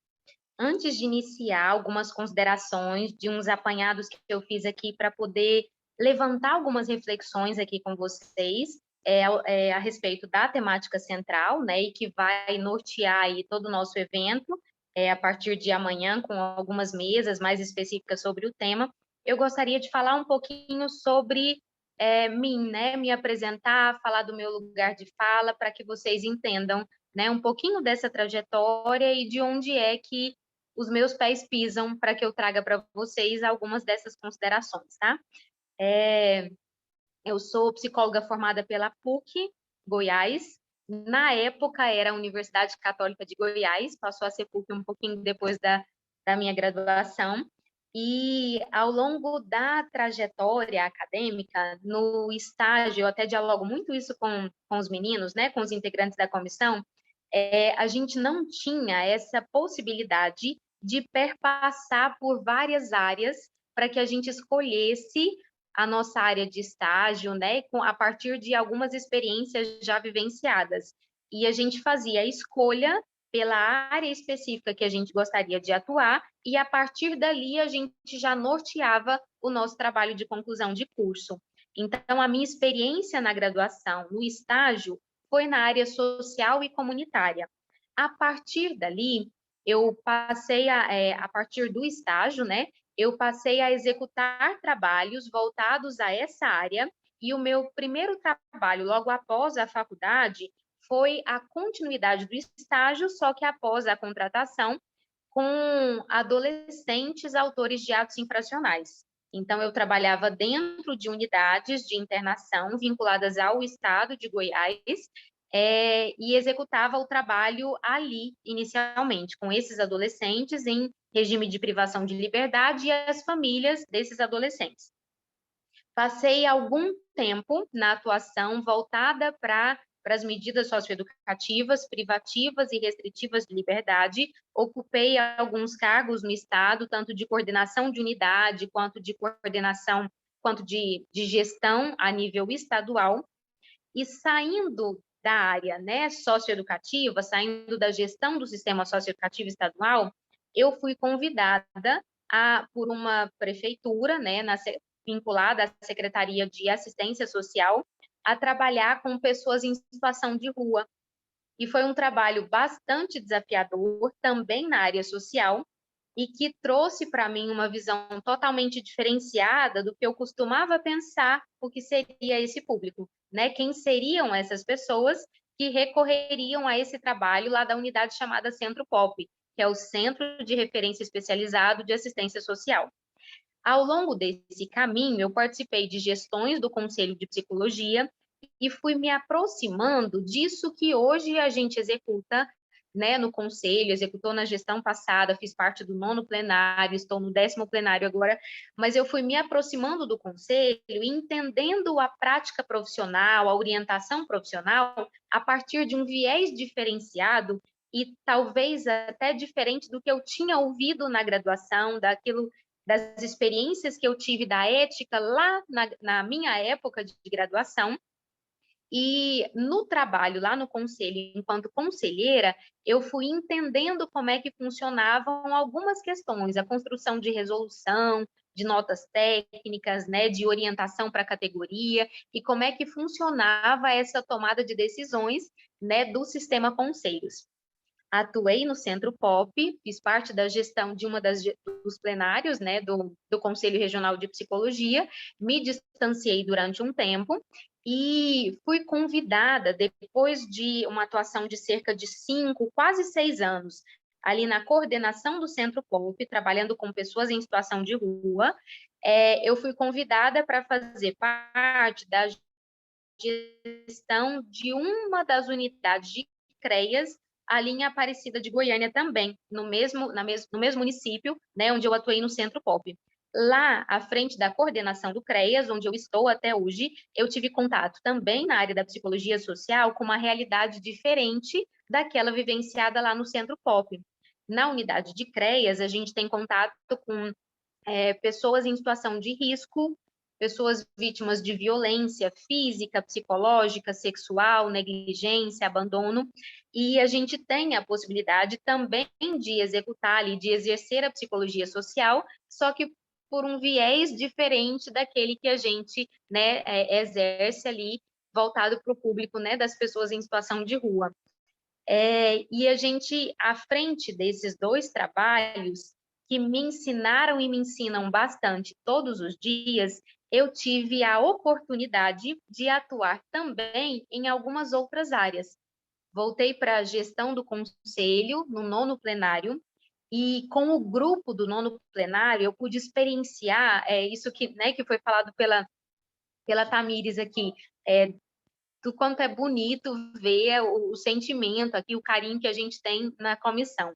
Speaker 8: Antes de iniciar, algumas considerações de uns apanhados que eu fiz aqui para poder levantar algumas reflexões aqui com vocês, a respeito da temática central, né, e que vai nortear aí todo o nosso evento, a partir de amanhã, com algumas mesas mais específicas sobre o tema. Eu gostaria de falar um pouquinho sobre mim, né, me apresentar, falar do meu lugar de fala, para que vocês entendam, né, um pouquinho dessa trajetória e de onde é que os meus pés pisam, para que eu traga para vocês algumas dessas considerações, tá? Eu sou psicóloga formada pela PUC, Goiás. Na época era a Universidade Católica de Goiás, passou a ser PUC um pouquinho depois da minha graduação. E ao longo da trajetória acadêmica, no estágio, eu até dialogo muito isso com os meninos, né, com os integrantes da comissão, a gente não tinha essa possibilidade de perpassar por várias áreas para que a gente escolhesse a nossa área de estágio, né, a partir de algumas experiências já vivenciadas. E a gente fazia a escolha pela área específica que a gente gostaria de atuar, e a partir dali a gente já norteava o nosso trabalho de conclusão de curso. Então, a minha experiência na graduação, no estágio, foi na área social e comunitária. A partir dali, eu passei a partir do estágio, né, eu passei a executar trabalhos voltados a essa área, e o meu primeiro trabalho, logo após a faculdade, foi a continuidade do estágio, só que após a contratação, com adolescentes autores de atos infracionais. Então, eu trabalhava dentro de unidades de internação vinculadas ao estado de Goiás, e executava o trabalho ali, inicialmente, com esses adolescentes em regime de privação de liberdade e as famílias desses adolescentes. Passei algum tempo na atuação voltada para as medidas socioeducativas, privativas e restritivas de liberdade. Ocupei alguns cargos no Estado, tanto de coordenação de unidade, quanto de coordenação, quanto de gestão a nível estadual. E saindo da área, né, socioeducativa, saindo da gestão do sistema socioeducativo estadual, eu fui convidada por uma prefeitura, né, vinculada à Secretaria de Assistência Social, a trabalhar com pessoas em situação de rua. E foi um trabalho bastante desafiador, também na área social, e que trouxe para mim uma visão totalmente diferenciada do que eu costumava pensar o que seria esse público, né? Quem seriam essas pessoas que recorreriam a esse trabalho lá da unidade chamada Centro POP, que é o Centro de Referência Especializado de Assistência Social. Ao longo desse caminho, eu participei de gestões do Conselho de Psicologia e fui me aproximando disso que hoje a gente executa, né, no Conselho, executou na gestão passada, fiz parte do 9º plenário, estou no 10º plenário agora, mas eu fui me aproximando do Conselho e entendendo a prática profissional, a orientação profissional, a partir de um viés diferenciado e talvez até diferente do que eu tinha ouvido na graduação, das experiências que eu tive da ética lá na minha época de graduação. E no trabalho lá no conselho, enquanto conselheira, eu fui entendendo como é que funcionavam algumas questões, a construção de resolução, de notas técnicas, né, de orientação para a categoria, e como é que funcionava essa tomada de decisões, né, do sistema conselhos. Atuei no Centro POP, fiz parte da gestão de dos plenários, né, do Conselho Regional de Psicologia, me distanciei durante um tempo e fui convidada, depois de uma atuação de cerca de 5, quase 6 anos, ali na coordenação do Centro POP, trabalhando com pessoas em situação de rua, eu fui convidada para fazer parte da gestão de uma das unidades de CREAS, ali em Aparecida de Goiânia também, no mesmo município, né, onde eu atuei no Centro POP. Lá, à frente da coordenação do CREAS, onde eu estou até hoje, eu tive contato também na área da psicologia social com uma realidade diferente daquela vivenciada lá no Centro POP. Na unidade de CREAS, a gente tem contato com pessoas em situação de risco, pessoas vítimas de violência física, psicológica, sexual, negligência, abandono, e a gente tem a possibilidade também de executar ali, de exercer a psicologia social, só que por um viés diferente daquele que a gente, né, exerce ali voltado para o público, né, das pessoas em situação de rua. E a gente, à frente desses 2 trabalhos, que me ensinaram e me ensinam bastante todos os dias, eu tive a oportunidade de atuar também em algumas outras áreas. Voltei para a gestão do conselho, no 9º plenário, e com o grupo do 9º plenário, eu pude experienciar isso que, né, que foi falado pela Tamires aqui, do quanto é bonito ver o sentimento aqui, o carinho que a gente tem na comissão.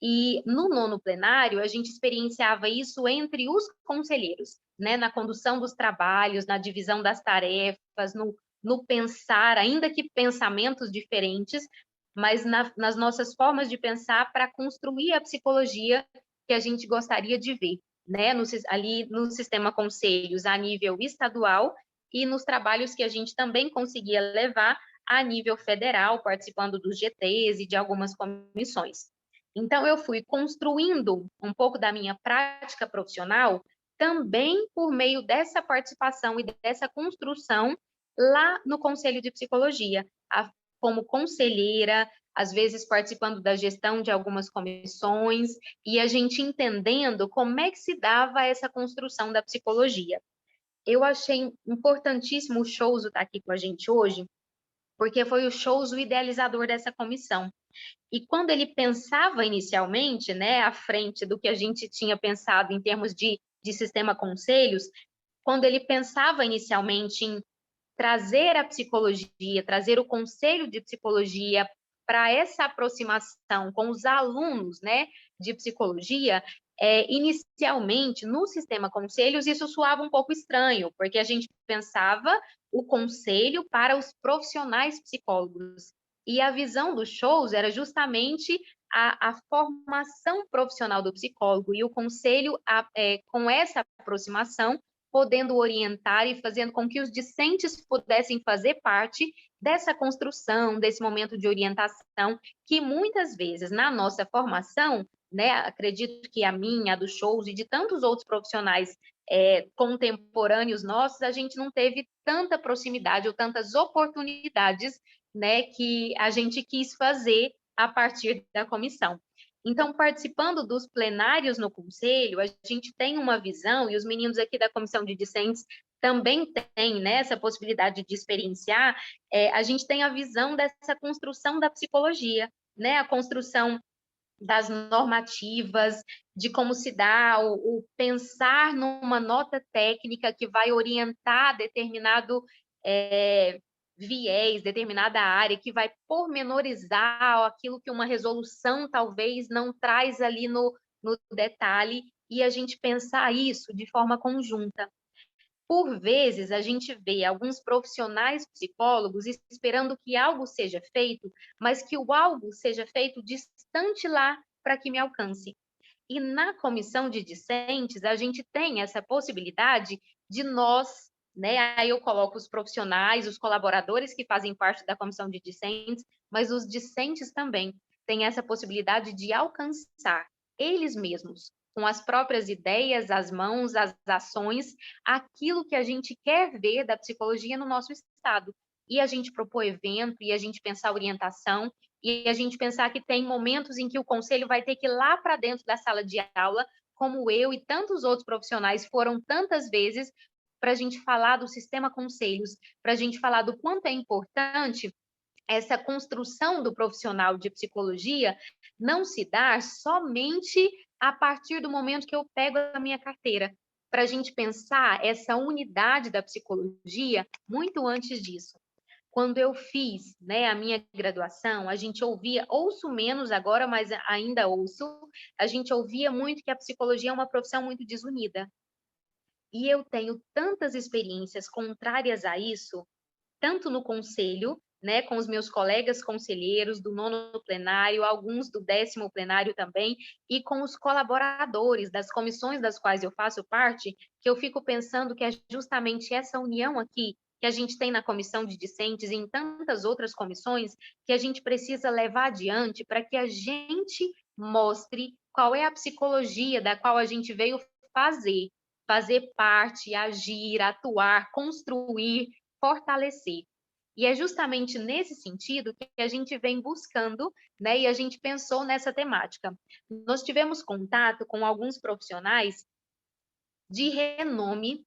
Speaker 8: E no 9º plenário, a gente experienciava isso entre os conselheiros, né, na condução dos trabalhos, na divisão das tarefas, no pensar, ainda que pensamentos diferentes, mas nas nossas formas de pensar para construir a psicologia que a gente gostaria de ver, né, ali no sistema conselhos a nível estadual e nos trabalhos que a gente também conseguia levar a nível federal, participando dos GTs e de algumas comissões. Então, eu fui construindo um pouco da minha prática profissional também por meio dessa participação e dessa construção lá no Conselho de Psicologia, como conselheira, às vezes participando da gestão de algumas comissões, e a gente entendendo como é que se dava essa construção da psicologia. Eu achei importantíssimo o Chouso estar aqui com a gente hoje, porque foi o Chouso o idealizador dessa comissão. E quando ele pensava inicialmente, né, à frente do que a gente tinha pensado em termos de sistema conselhos, quando ele pensava inicialmente em trazer a psicologia, trazer o conselho de psicologia para essa aproximação com os alunos, né, de psicologia, inicialmente, no sistema conselhos, isso soava um pouco estranho, porque a gente pensava o conselho para os profissionais psicólogos. E a visão dos shows era justamente a formação profissional do psicólogo e o conselho, com essa aproximação, podendo orientar e fazendo com que os discentes pudessem fazer parte dessa construção, desse momento de orientação, que muitas vezes, na nossa formação, né, acredito que a minha, a do Shows e de tantos outros profissionais contemporâneos nossos, a gente não teve tanta proximidade ou tantas oportunidades, né, que a gente quis fazer a partir da comissão. Então, participando dos plenários no conselho, a gente tem uma visão, e os meninos aqui da comissão de discentes também têm, né, essa possibilidade de experienciar, a gente tem a visão dessa construção da psicologia, né, a construção das normativas, de como se dá o pensar numa nota técnica que vai orientar determinado viés, determinada área, que vai pormenorizar aquilo que uma resolução talvez não traz ali no detalhe, e a gente pensar isso de forma conjunta. Por vezes, a gente vê alguns profissionais psicólogos esperando que algo seja feito, mas que o algo seja feito distante lá para que me alcance. E na comissão de discentes, a gente tem essa possibilidade de nós, né? Aí eu coloco os profissionais, os colaboradores que fazem parte da comissão de discentes, mas os discentes também têm essa possibilidade de alcançar eles mesmos, com as próprias ideias, as mãos, as ações, aquilo que a gente quer ver da psicologia no nosso estado. E a gente propor evento, e a gente pensar orientação, e a gente pensar que tem momentos em que o conselho vai ter que ir lá para dentro da sala de aula, como eu e tantos outros profissionais foram tantas vezes, para a gente falar do sistema conselhos, para a gente falar do quanto é importante essa construção do profissional de psicologia não se dar somente a partir do momento que eu pego a minha carteira, para a gente pensar essa unidade da psicologia muito antes disso. Quando eu fiz, né, a minha graduação, a gente ouço menos agora, mas ainda ouço, a gente ouvia muito que a psicologia é uma profissão muito desunida. E eu tenho tantas experiências contrárias a isso, tanto no conselho, né, com os meus colegas conselheiros do 9º plenário, alguns do 10º plenário também, e com os colaboradores das comissões das quais eu faço parte, que eu fico pensando que é justamente essa união aqui que a gente tem na comissão de discentes e em tantas outras comissões que a gente precisa levar adiante para que a gente mostre qual é a psicologia da qual a gente veio fazer parte, agir, atuar, construir, fortalecer. E é justamente nesse sentido que a gente vem buscando, né, e a gente pensou nessa temática. Nós tivemos contato com alguns profissionais de renome,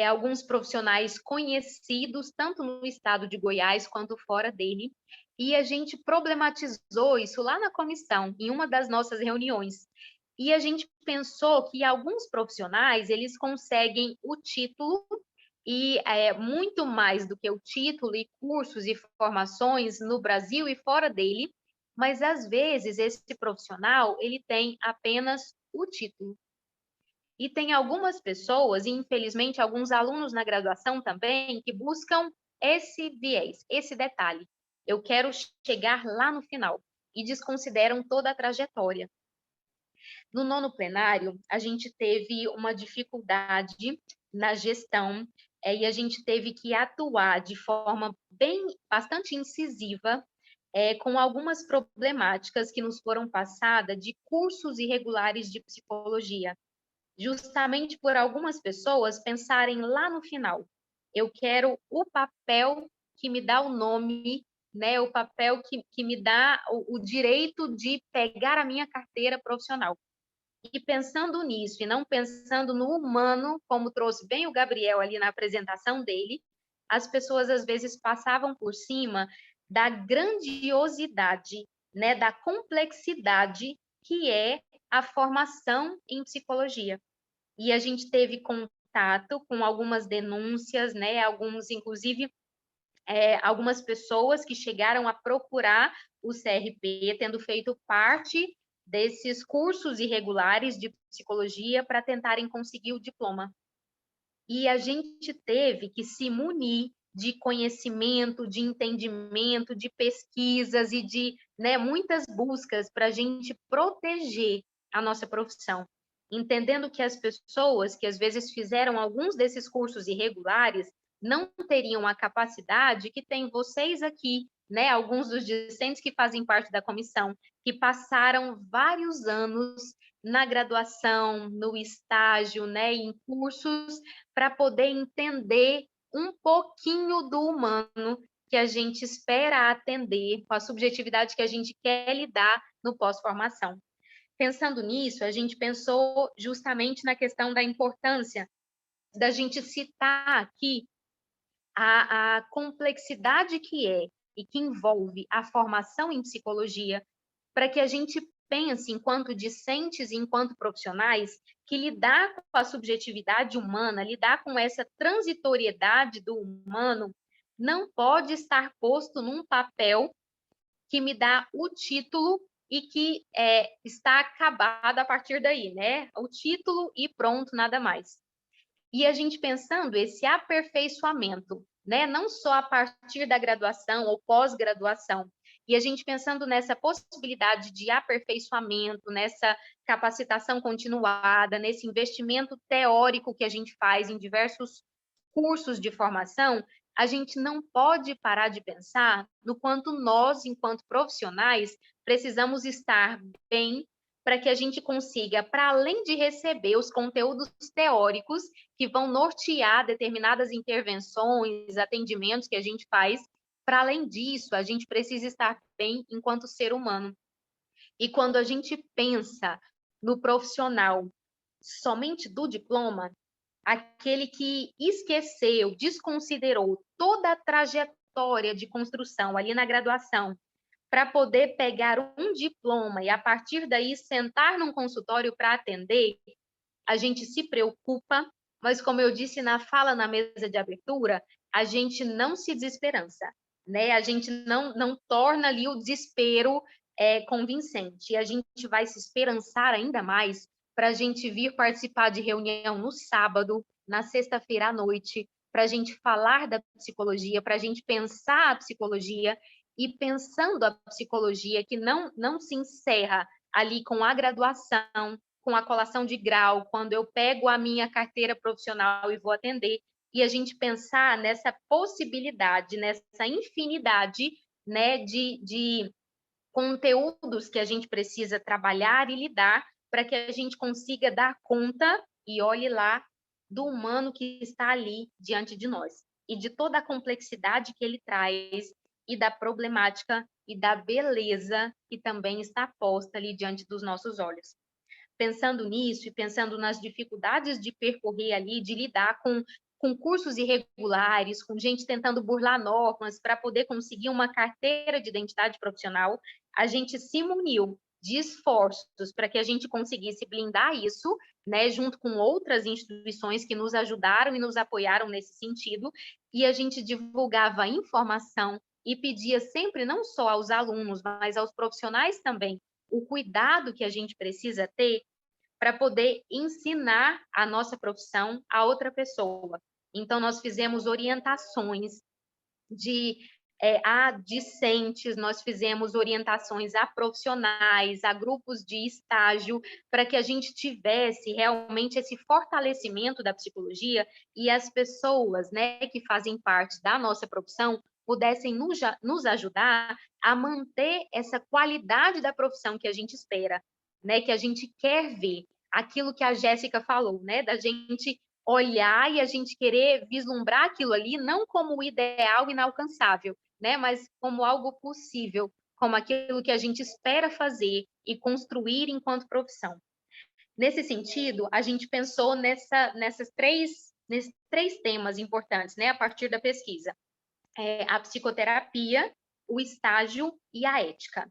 Speaker 8: alguns profissionais conhecidos, tanto no estado de Goiás quanto fora dele, e a gente problematizou isso lá na comissão, em uma das nossas reuniões. E a gente pensou que alguns profissionais, eles conseguem o título, e muito mais do que o título e cursos e formações no Brasil e fora dele, mas às vezes esse profissional, ele tem apenas o título. E tem algumas pessoas, e infelizmente alguns alunos na graduação também, que buscam esse viés, esse detalhe. Eu quero chegar lá no final, e desconsideram toda a trajetória. No nono plenário, a gente teve uma dificuldade na gestão, e a gente teve que atuar de forma bastante incisiva, com algumas problemáticas que nos foram passadas de cursos irregulares de psicologia, justamente por algumas pessoas pensarem lá no final. Eu quero o papel que me dá o nome, né, o papel que me dá o direito de pegar a minha carteira profissional. E pensando nisso, e não pensando no humano, como trouxe bem o Gabriel ali na apresentação dele, as pessoas às vezes passavam por cima da grandiosidade, né, da complexidade que é a formação em psicologia. E a gente teve contato com algumas denúncias, né, inclusive, algumas pessoas que chegaram a procurar o CRP, tendo feito parte desses cursos irregulares de psicologia para tentarem conseguir o diploma. E a gente teve que se munir de conhecimento, de entendimento, de pesquisas e de, né, muitas buscas para a gente proteger a nossa profissão, entendendo que as pessoas que às vezes fizeram alguns desses cursos irregulares não teriam a capacidade que tem vocês aqui, né, alguns dos discentes que fazem parte da comissão, que passaram vários anos na graduação, no estágio, né, em cursos, para poder entender um pouquinho do humano que a gente espera atender, com a subjetividade que a gente quer lidar no pós-formação. Pensando nisso, a gente pensou justamente na questão da importância da gente citar aqui a complexidade que é e que envolve a formação em psicologia, para que a gente pense, enquanto discentes e enquanto profissionais, que lidar com a subjetividade humana, lidar com essa transitoriedade do humano, não pode estar posto num papel que me dá o título e que está acabado a partir daí, né? O título e pronto, nada mais. E a gente pensando esse aperfeiçoamento, né? Não só a partir da graduação ou pós-graduação, e a gente pensando nessa possibilidade de aperfeiçoamento, nessa capacitação continuada, nesse investimento teórico que a gente faz em diversos cursos de formação, a gente não pode parar de pensar no quanto nós, enquanto profissionais, precisamos estar bem para que a gente consiga, para além de receber os conteúdos teóricos que vão nortear determinadas intervenções, atendimentos que a gente faz, para além disso, a gente precisa estar bem enquanto ser humano. E quando a gente pensa no profissional somente do diploma, aquele que esqueceu, desconsiderou toda a trajetória de construção ali na graduação, para poder pegar um diploma e, a partir daí, sentar num consultório para atender, a gente se preocupa, mas, como eu disse na fala na mesa de abertura, a gente não se desesperança, né? A gente não torna ali o desespero convincente, e a gente vai se esperançar ainda mais para a gente vir participar de reunião no sábado, na sexta-feira à noite, para a gente falar da psicologia, para a gente pensar a psicologia, e pensando a psicologia que não se encerra ali com a graduação, com a colação de grau, quando eu pego a minha carteira profissional e vou atender, e a gente pensar nessa possibilidade, nessa infinidade, né, de conteúdos que a gente precisa trabalhar e lidar para que a gente consiga dar conta, e olhe lá, do humano que está ali diante de nós. e de toda a complexidade que ele traz e da problemática e da beleza que também está posta ali diante dos nossos olhos. Pensando nisso e pensando nas dificuldades de percorrer ali, de lidar com cursos irregulares, com gente tentando burlar normas para poder conseguir uma carteira de identidade profissional, a gente se muniu de esforços para que a gente conseguisse blindar isso, né, junto com outras instituições que nos ajudaram e nos apoiaram nesse sentido, e a gente divulgava informação e pedia sempre, não só aos alunos, mas aos profissionais também, o cuidado que a gente precisa ter para poder ensinar a nossa profissão a outra pessoa. Então, nós fizemos orientações a discentes, nós fizemos orientações a profissionais, a grupos de estágio, para que a gente tivesse realmente esse fortalecimento da psicologia e as pessoas, né, que fazem parte da nossa profissão pudessem nos ajudar a manter essa qualidade da profissão que a gente espera, né, que a gente quer ver, aquilo que a Jéssica falou, né, da gente olhar e a gente querer vislumbrar aquilo ali não como o ideal inalcançável, né, mas como algo possível, como aquilo que a gente espera fazer e construir enquanto profissão. Nesse sentido, a gente pensou nesses três temas importantes, né, a partir da pesquisa. A psicoterapia, o estágio e a ética.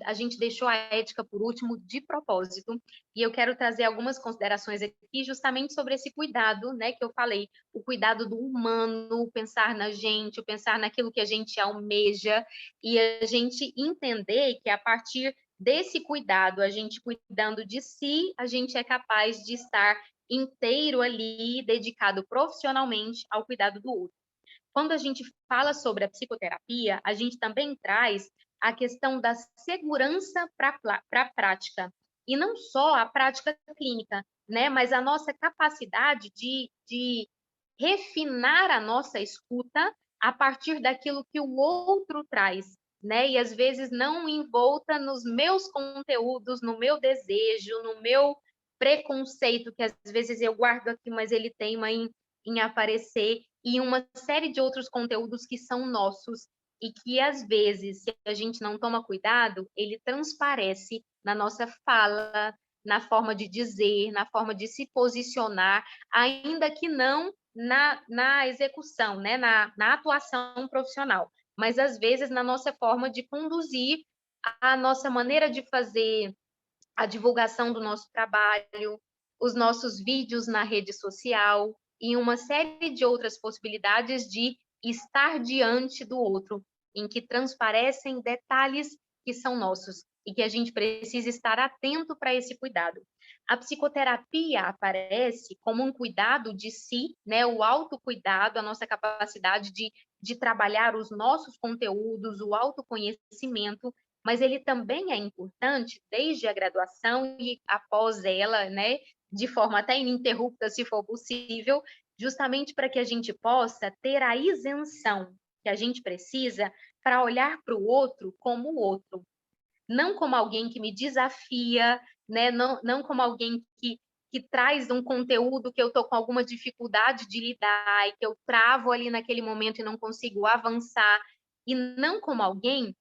Speaker 8: A gente deixou a ética por último de propósito, e eu quero trazer algumas considerações aqui justamente sobre esse cuidado, né, que eu falei, o cuidado do humano, o pensar na gente, o pensar naquilo que a gente almeja, e a gente entender que a partir desse cuidado, a gente cuidando de si, a gente é capaz de estar inteiro ali, dedicado profissionalmente ao cuidado do outro. Quando a gente fala sobre a psicoterapia, a gente também traz a questão da segurança para a prática, e não só a prática clínica, né, mas a nossa capacidade de refinar a nossa escuta a partir daquilo que o outro traz, né, e às vezes não envolta nos meus conteúdos, no meu desejo, no meu preconceito, que às vezes eu guardo aqui, mas ele teima em aparecer, e uma série de outros conteúdos que são nossos e que, às vezes, se a gente não toma cuidado, ele transparece na nossa fala, na forma de dizer, na forma de se posicionar, ainda que não na execução, né? na atuação profissional, mas, às vezes, na nossa forma de conduzir a nossa maneira de fazer a divulgação do nosso trabalho, os nossos vídeos na rede social, e uma série de outras possibilidades de estar diante do outro, em que transparecem detalhes que são nossos e que a gente precisa estar atento para esse cuidado. A psicoterapia aparece como um cuidado de si, né? O autocuidado, a nossa capacidade de trabalhar os nossos conteúdos, o autoconhecimento, mas ele também é importante desde a graduação e após ela, né? De forma até ininterrupta, se for possível, justamente para que a gente possa ter a isenção que a gente precisa para olhar para o outro como o outro, não como alguém que me desafia, né? não como alguém que traz um conteúdo que eu estou com alguma dificuldade de lidar e que eu travo ali naquele momento e não consigo avançar, e não como alguém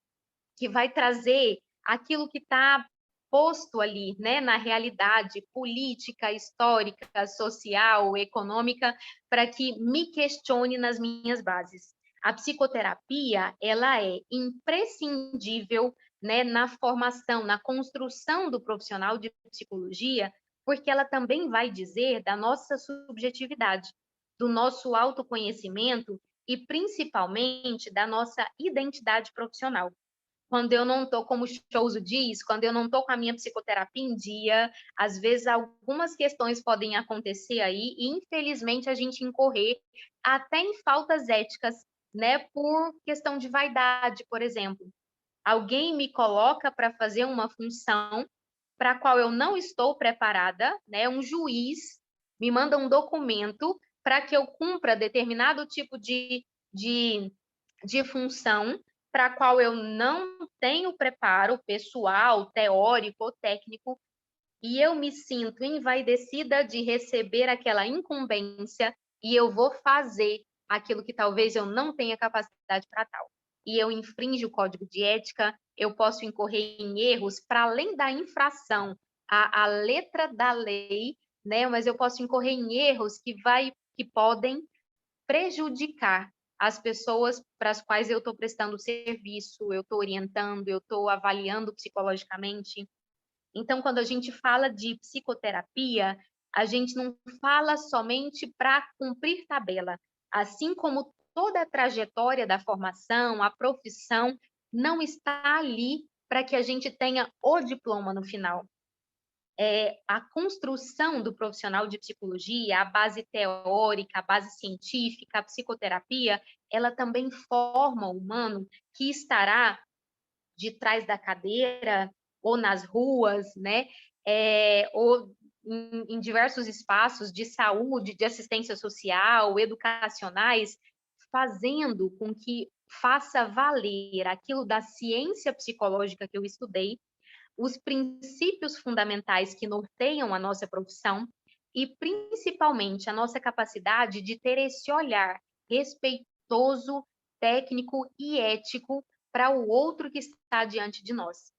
Speaker 8: que vai trazer aquilo que está posto ali, né, na realidade política, histórica, social, econômica, para que me questione nas minhas bases. A psicoterapia, ela é imprescindível, né, na formação, na construção do profissional de psicologia, porque ela também vai dizer da nossa subjetividade, do nosso autoconhecimento e, principalmente, da nossa identidade profissional. Quando eu não estou, como o Chouso diz, quando eu não estou com a minha psicoterapia em dia, às vezes algumas questões podem acontecer aí e, infelizmente, a gente incorrer até em faltas éticas, né, por questão de vaidade, por exemplo. Alguém me coloca para fazer uma função para a qual eu não estou preparada, né, um juiz me manda um documento para que eu cumpra determinado tipo de função, para a qual eu não tenho preparo pessoal, teórico ou técnico, e eu me sinto envaidecida de receber aquela incumbência, e eu vou fazer aquilo que talvez eu não tenha capacidade para tal. E eu infrinjo o código de ética, eu posso incorrer em erros para além da infração, a letra da lei, né? Mas eu posso incorrer em erros que podem prejudicar as pessoas para as quais eu estou prestando serviço, eu estou orientando, eu estou avaliando psicologicamente. Então, quando a gente fala de psicoterapia, a gente não fala somente para cumprir tabela, assim como toda a trajetória da formação, a profissão, não está ali para que a gente tenha o diploma no final. A construção do profissional de psicologia, a base teórica, a base científica, a psicoterapia, ela também forma o humano que estará de trás da cadeira ou nas ruas, né? Ou em diversos espaços de saúde, de assistência social, educacionais, fazendo com que faça valer aquilo da ciência psicológica que eu estudei, os princípios fundamentais que norteiam a nossa profissão e, principalmente, a nossa capacidade de ter esse olhar respeitoso, técnico e ético para o outro que está diante de nós.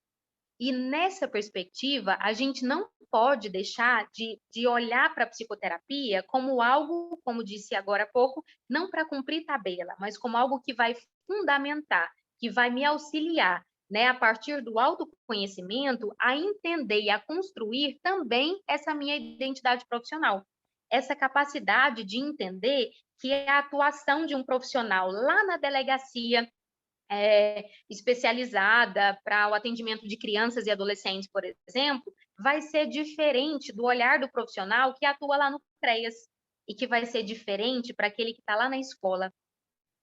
Speaker 8: E nessa perspectiva, a gente não pode deixar de olhar para a psicoterapia como algo, como disse agora há pouco, não para cumprir tabela, mas como algo que vai fundamentar, que vai me auxiliar, né, a partir do autoconhecimento, a entender e a construir também essa minha identidade profissional. Essa capacidade de entender que a atuação de um profissional lá na delegacia, especializada para o atendimento de crianças e adolescentes, por exemplo, vai ser diferente do olhar do profissional que atua lá no CREAS e que vai ser diferente para aquele que está lá na escola.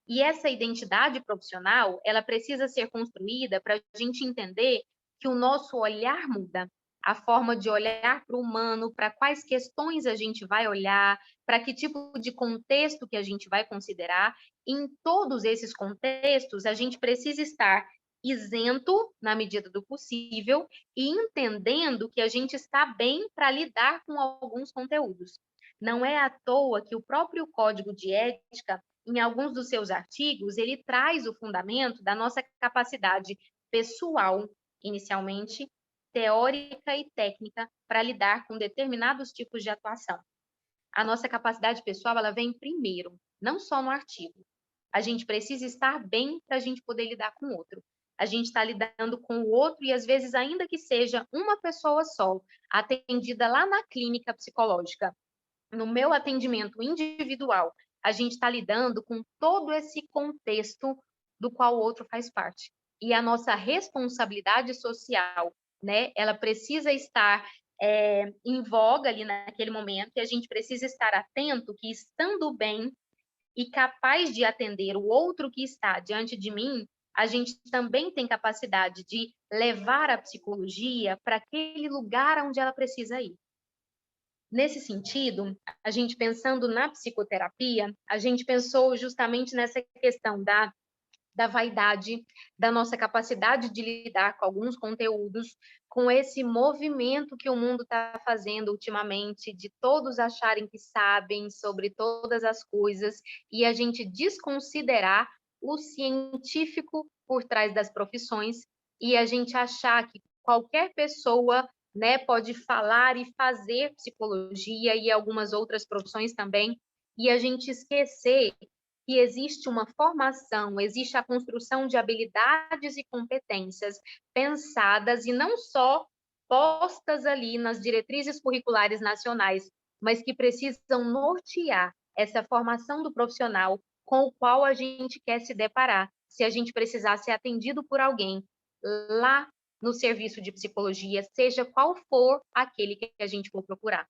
Speaker 8: E essa identidade profissional, ela precisa ser construída para a gente entender que o nosso olhar muda, a forma de olhar para o humano, para quais questões a gente vai olhar, para que tipo de contexto que a gente vai considerar. Em todos esses contextos, a gente precisa estar isento, na medida do possível, e entendendo que a gente está bem para lidar com alguns conteúdos. Não é à toa que o próprio Código de Ética, em alguns dos seus artigos, ele traz o fundamento da nossa capacidade pessoal, inicialmente, teórica e técnica, para lidar com determinados tipos de atuação. A nossa capacidade pessoal, ela vem primeiro, não só no artigo. A gente precisa estar bem para a gente poder lidar com o outro. A gente está lidando com o outro e, às vezes, ainda que seja uma pessoa só, atendida lá na clínica psicológica, no meu atendimento individual, a gente está lidando com todo esse contexto do qual o outro faz parte. E a nossa responsabilidade social, né, ela precisa estar em voga ali naquele momento, e a gente precisa estar atento que, estando bem e capaz de atender o outro que está diante de mim, a gente também tem capacidade de levar a psicologia para aquele lugar onde ela precisa ir. Nesse sentido, a gente pensando na psicoterapia, a gente pensou justamente nessa questão da vaidade, da nossa capacidade de lidar com alguns conteúdos, com esse movimento que o mundo está fazendo ultimamente, de todos acharem que sabem sobre todas as coisas, e a gente desconsiderar o científico por trás das profissões, e a gente achar que qualquer pessoa, né, pode falar e fazer psicologia e algumas outras profissões também, e a gente esquecer que existe uma formação, existe a construção de habilidades e competências pensadas e não só postas ali nas diretrizes curriculares nacionais, mas que precisam nortear essa formação do profissional com o qual a gente quer se deparar, se a gente precisar ser atendido por alguém lá no serviço de psicologia, seja qual for aquele que a gente for procurar.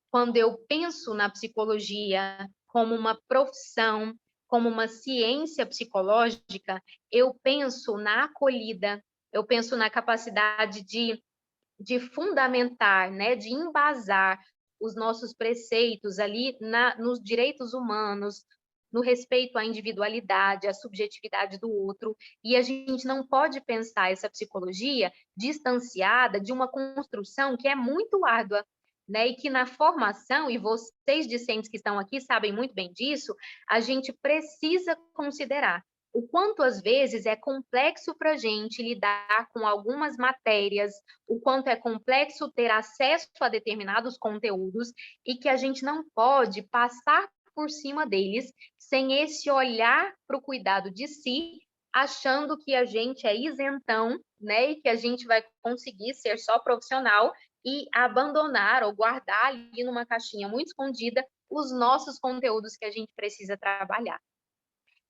Speaker 8: Quando eu penso na psicologia como uma profissão, como uma ciência psicológica, eu penso na acolhida, eu penso na capacidade de fundamentar, né, de embasar os nossos preceitos ali nos direitos humanos, no respeito à individualidade, à subjetividade do outro, e a gente não pode pensar essa psicologia distanciada de uma construção que é muito árdua, né? E que na formação, e vocês discentes que estão aqui sabem muito bem disso, a gente precisa considerar o quanto às vezes é complexo para a gente lidar com algumas matérias, o quanto é complexo ter acesso a determinados conteúdos e que a gente não pode passar por cima deles sem esse olhar para o cuidado de si, achando que a gente é isentão, né, e que a gente vai conseguir ser só profissional e abandonar ou guardar ali numa caixinha muito escondida os nossos conteúdos que a gente precisa trabalhar.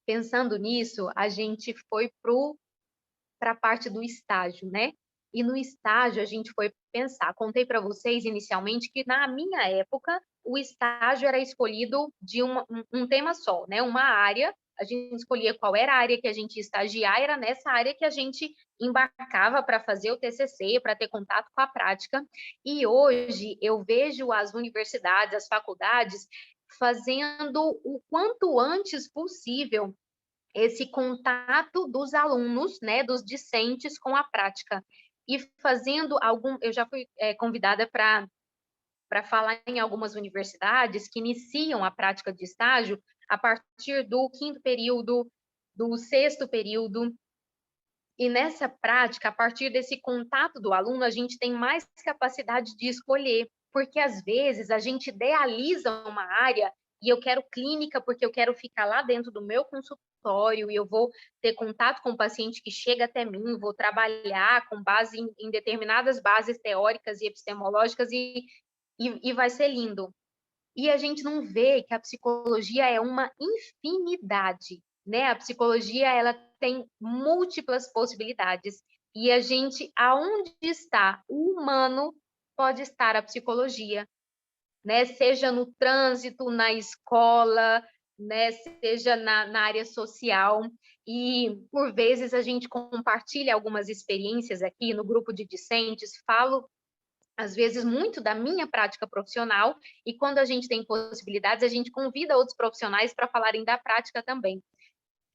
Speaker 8: Pensando nisso, a gente foi para a parte do estágio, né? E no estágio a gente foi pensar, contei para vocês inicialmente que na minha época o estágio era escolhido de um tema só, né? Uma área, a gente escolhia qual era a área que a gente ia estagiar, era nessa área que a gente embarcava para fazer o TCC, para ter contato com a prática. E hoje eu vejo as universidades, as faculdades, fazendo o quanto antes possível esse contato dos alunos, né, dos discentes com a prática. E fazendo eu já fui convidada para falar em algumas universidades que iniciam a prática de estágio a partir do 5º período, do 6º período. E nessa prática, a partir desse contato do aluno, a gente tem mais capacidade de escolher, porque às vezes a gente idealiza uma área e eu quero clínica porque eu quero ficar lá dentro do meu consultório e eu vou ter contato com o paciente que chega até mim, vou trabalhar com base em determinadas bases teóricas e epistemológicas e vai ser lindo. E a gente não vê que a psicologia é uma infinidade, né? A psicologia, ela tem múltiplas possibilidades. E a gente, aonde está o humano, pode estar a psicologia, né? Seja no trânsito, na escola, né? Seja na área social. E, por vezes, a gente compartilha algumas experiências aqui no grupo de discentes, falo às vezes, muito da minha prática profissional, e quando a gente tem possibilidades, a gente convida outros profissionais para falarem da prática também.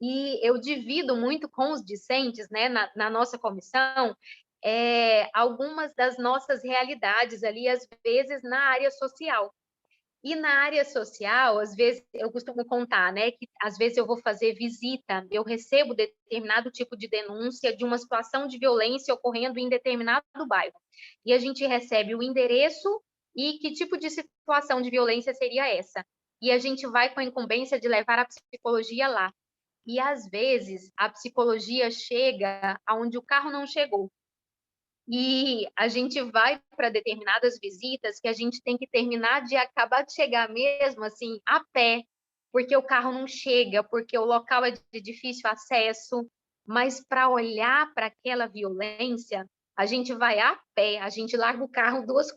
Speaker 8: E eu divido muito com os discentes, né, na nossa comissão, algumas das nossas realidades ali, às vezes, na área social. E na área social, às vezes, eu costumo contar, né, que às vezes eu vou fazer visita, eu recebo determinado tipo de denúncia de uma situação de violência ocorrendo em determinado bairro. E a gente recebe o endereço e que tipo de situação de violência seria essa. E a gente vai com a incumbência de levar a psicologia lá. E às vezes a psicologia chega aonde o carro não chegou. E a gente vai para determinadas visitas que a gente tem que terminar de acabar de chegar mesmo, assim, a pé, porque o carro não chega, porque o local é de difícil acesso, mas para olhar para aquela violência, a gente vai a pé, a gente larga o carro 2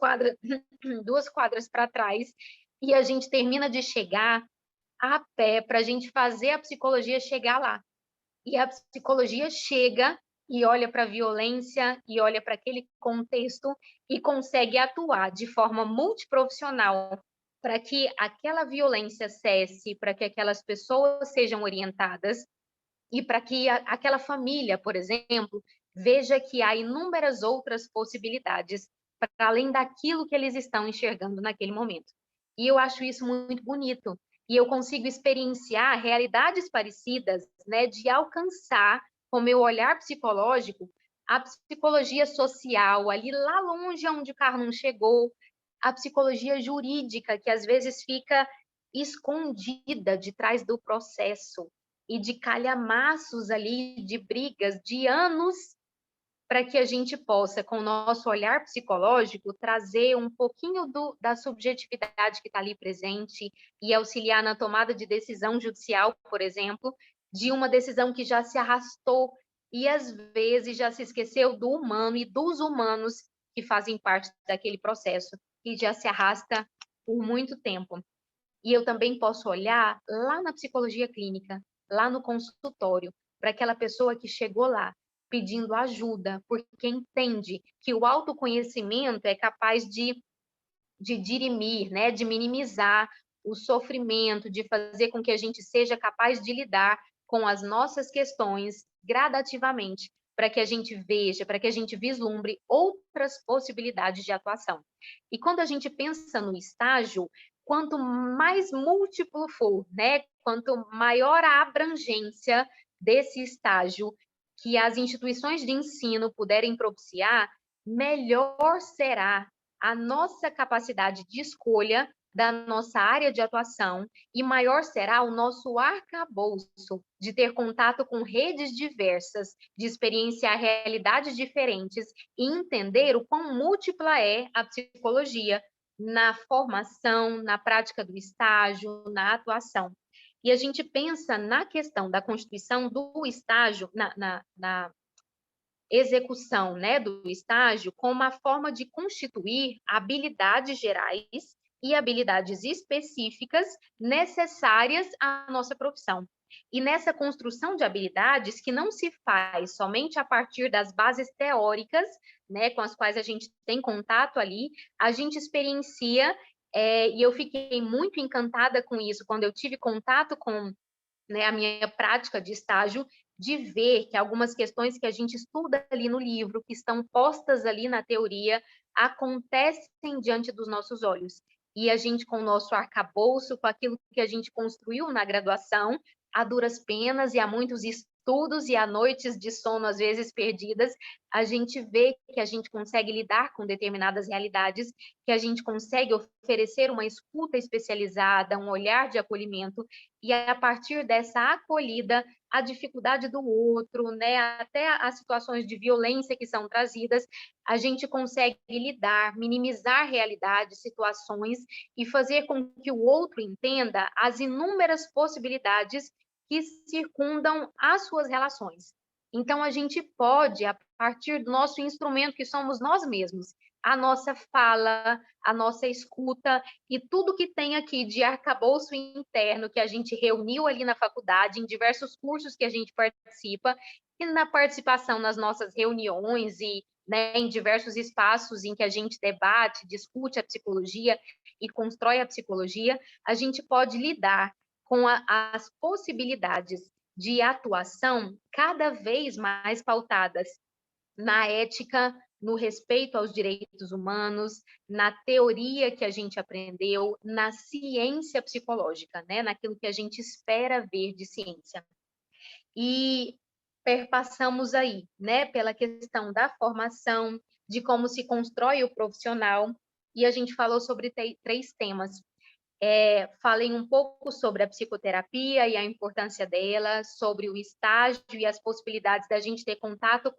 Speaker 8: quadras para trás e a gente termina de chegar a pé para a gente fazer a psicologia chegar lá. E a psicologia chega e olha para a violência, e olha para aquele contexto, e consegue atuar de forma multiprofissional para que aquela violência cesse, para que aquelas pessoas sejam orientadas, e para que aquela família, por exemplo, veja que há inúmeras outras possibilidades, para além daquilo que eles estão enxergando naquele momento. E eu acho isso muito bonito, e eu consigo experienciar realidades parecidas, né, de alcançar, com o meu olhar psicológico, a psicologia social, ali lá longe onde o carro não chegou, a psicologia jurídica, que às vezes fica escondida de trás do processo, e de calhamaços ali, de brigas, de anos, para que a gente possa, com o nosso olhar psicológico, trazer um pouquinho da subjetividade que está ali presente e auxiliar na tomada de decisão judicial, por exemplo, de uma decisão que já se arrastou e, às vezes, já se esqueceu do humano e dos humanos que fazem parte daquele processo e já se arrasta por muito tempo. E eu também posso olhar lá na psicologia clínica, lá no consultório, para aquela pessoa que chegou lá pedindo ajuda, porque entende que o autoconhecimento é capaz de dirimir, né, de minimizar o sofrimento, de fazer com que a gente seja capaz de lidar com as nossas questões gradativamente, para que a gente veja, para que a gente vislumbre outras possibilidades de atuação. E quando a gente pensa no estágio, quanto mais múltiplo for, né, quanto maior a abrangência desse estágio que as instituições de ensino puderem propiciar, melhor será a nossa capacidade de escolha da nossa área de atuação e maior será o nosso arcabouço de ter contato com redes diversas, de experienciar realidades diferentes e entender o quão múltipla é a psicologia na formação, na prática do estágio, na atuação. E a gente pensa na questão da constituição do estágio, na execução, né, do estágio, como uma forma de constituir habilidades gerais e habilidades específicas necessárias à nossa profissão. E nessa construção de habilidades, que não se faz somente a partir das bases teóricas, né, com as quais a gente tem contato ali, a gente experiencia, e eu fiquei muito encantada com isso, quando eu tive contato com, né, a minha prática de estágio, de ver que algumas questões que a gente estuda ali no livro, que estão postas ali na teoria, acontecem diante dos nossos olhos. E a gente, com o nosso arcabouço, com aquilo que a gente construiu na graduação, a duras penas e há muitos estudos e há noites de sono, às vezes, perdidas, a gente vê que a gente consegue lidar com determinadas realidades, que a gente consegue oferecer uma escuta especializada, um olhar de acolhimento, e a partir dessa acolhida, a dificuldade do outro, né, até as situações de violência que são trazidas, a gente consegue lidar, minimizar realidades, situações e fazer com que o outro entenda as inúmeras possibilidades que circundam as suas relações. Então, a gente pode, a partir do nosso instrumento, que somos nós mesmos, a nossa fala, a nossa escuta e tudo que tem aqui de arcabouço interno que a gente reuniu ali na faculdade, em diversos cursos que a gente participa, e na participação nas nossas reuniões e, né, em diversos espaços em que a gente debate, discute a psicologia e constrói a psicologia, a gente pode lidar com as possibilidades de atuação cada vez mais pautadas na ética, no respeito aos direitos humanos, na teoria que a gente aprendeu, na ciência psicológica, né? Naquilo que a gente espera ver de ciência. E perpassamos aí, né, pela questão da formação, de como se constrói o profissional, e a gente falou sobre 3 temas. Falei um pouco sobre a psicoterapia e a importância dela, sobre o estágio e as possibilidades da gente ter contato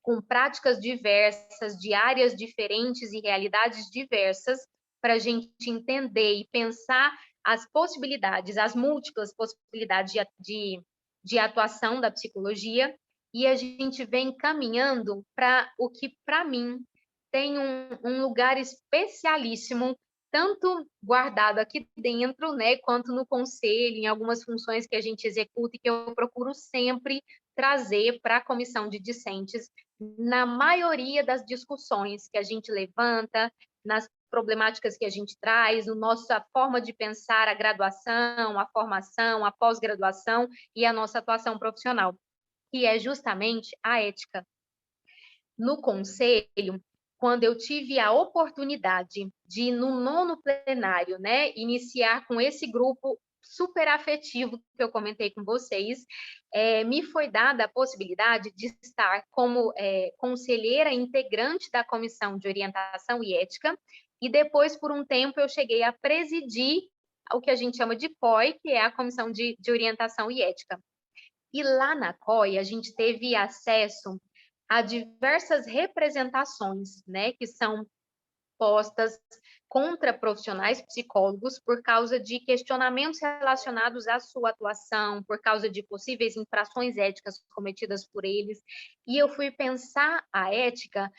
Speaker 8: com práticas diversas, de áreas diferentes e realidades diversas, para a gente entender e pensar as possibilidades, as múltiplas possibilidades de atuação da psicologia, e a gente vem caminhando para o que, para mim, tem um lugar especialíssimo, tanto guardado aqui dentro, né, quanto no conselho, em algumas funções que a gente executa e que eu procuro sempre trazer para a comissão de discentes, na maioria das discussões que a gente levanta, nas problemáticas que a gente traz, na nossa forma de pensar a graduação, a formação, a pós-graduação e a nossa atuação profissional, que é justamente a ética. No conselho, quando eu tive a oportunidade de, no 9º plenário, né, iniciar com esse grupo super afetivo que eu comentei com vocês, me foi dada a possibilidade de estar como conselheira integrante da Comissão de Orientação e Ética, e depois, por um tempo, eu cheguei a presidir o que a gente chama de COI, que é a Comissão de Orientação e Ética. E lá na COI, a gente teve acesso a diversas representações, né, que são postas contra profissionais psicólogos por causa de questionamentos relacionados à sua atuação, por causa de possíveis infrações éticas cometidas por eles. E eu fui pensar a ética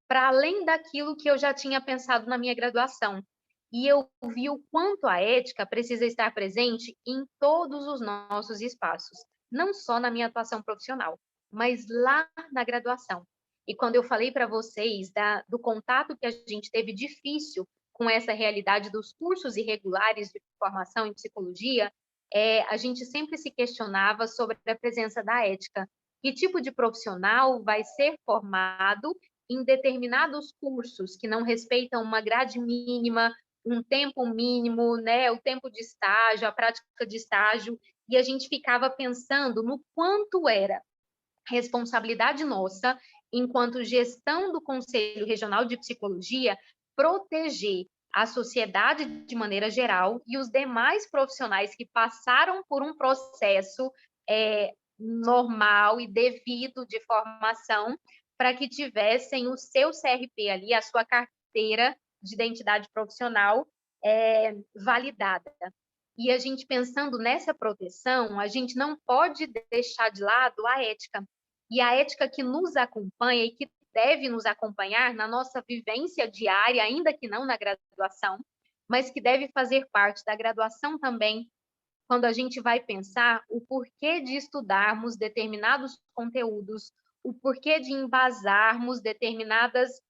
Speaker 8: para além daquilo que eu já tinha pensado na minha graduação. E eu vi o quanto a ética precisa estar presente em todos os nossos espaços, não só na minha atuação profissional, mas lá na graduação. E quando eu falei para vocês do contato que a gente teve difícil com essa realidade dos cursos irregulares de formação em psicologia, a gente sempre se questionava sobre a presença da ética. Que tipo de profissional vai ser formado em determinados cursos que não respeitam uma grade mínima, um tempo mínimo, né, o tempo de estágio, a prática de estágio, e a gente ficava pensando no quanto era responsabilidade nossa, enquanto gestão do Conselho Regional de Psicologia, proteger a sociedade de maneira geral e os demais profissionais que passaram por um processo normal e devido de formação, para que tivessem o seu CRP ali, a sua carteira de identidade profissional validada. E a gente pensando nessa proteção, a gente não pode deixar de lado a ética. E a ética que nos acompanha e que deve nos acompanhar na nossa vivência diária, ainda que não na graduação, mas que deve fazer parte da graduação também, quando a gente vai pensar o porquê de estudarmos determinados conteúdos, o porquê de embasarmos determinadas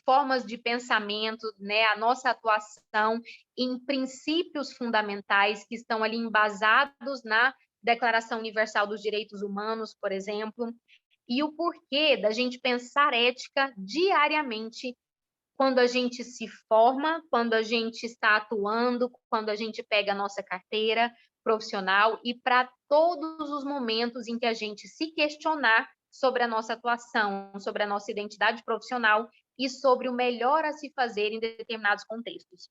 Speaker 8: formas de pensamento, né, a nossa atuação em princípios fundamentais que estão ali embasados na Declaração Universal dos Direitos Humanos, por exemplo, e o porquê da gente pensar ética diariamente quando a gente se forma, quando a gente está atuando, quando a gente pega a nossa carteira profissional e para todos os momentos em que a gente se questionar sobre a nossa atuação, sobre a nossa identidade profissional e sobre o melhor a se fazer em determinados contextos.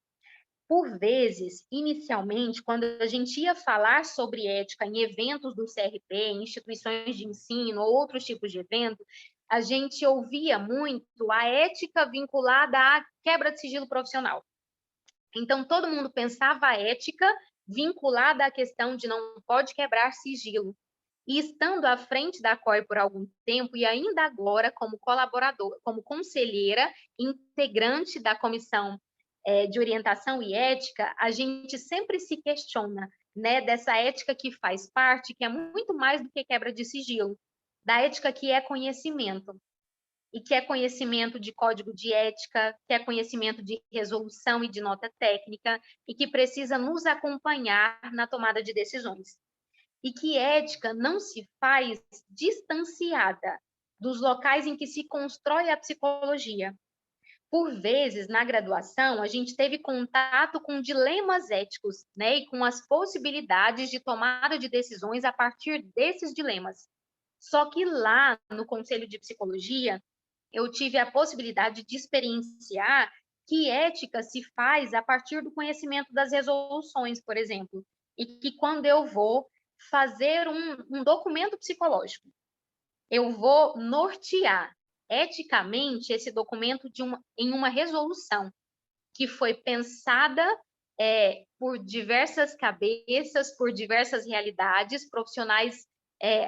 Speaker 8: Por vezes, inicialmente, quando a gente ia falar sobre ética em eventos do CRP, em instituições de ensino ou outros tipos de evento, a gente ouvia muito a ética vinculada à quebra de sigilo profissional. Então, todo mundo pensava a ética vinculada à questão de não pode quebrar sigilo. E estando à frente da COI por algum tempo, e ainda agora como colaboradora, como conselheira, integrante da Comissão de Orientação e Ética, a gente sempre se questiona, né, dessa ética que faz parte, que é muito mais do que quebra de sigilo, da ética que é conhecimento, e que é conhecimento de código de ética, que é conhecimento de resolução e de nota técnica, e que precisa nos acompanhar na tomada de decisões. E que ética não se faz distanciada dos locais em que se constrói a psicologia. Por vezes, na graduação, a gente teve contato com dilemas éticos, né, e com as possibilidades de tomada de decisões a partir desses dilemas. Só que lá no Conselho de Psicologia, eu tive a possibilidade de experienciar que ética se faz a partir do conhecimento das resoluções, por exemplo, e que quando eu vou fazer um documento psicológico, eu vou nortear eticamente esse documento em uma resolução que foi pensada por diversas cabeças, por diversas realidades, profissionais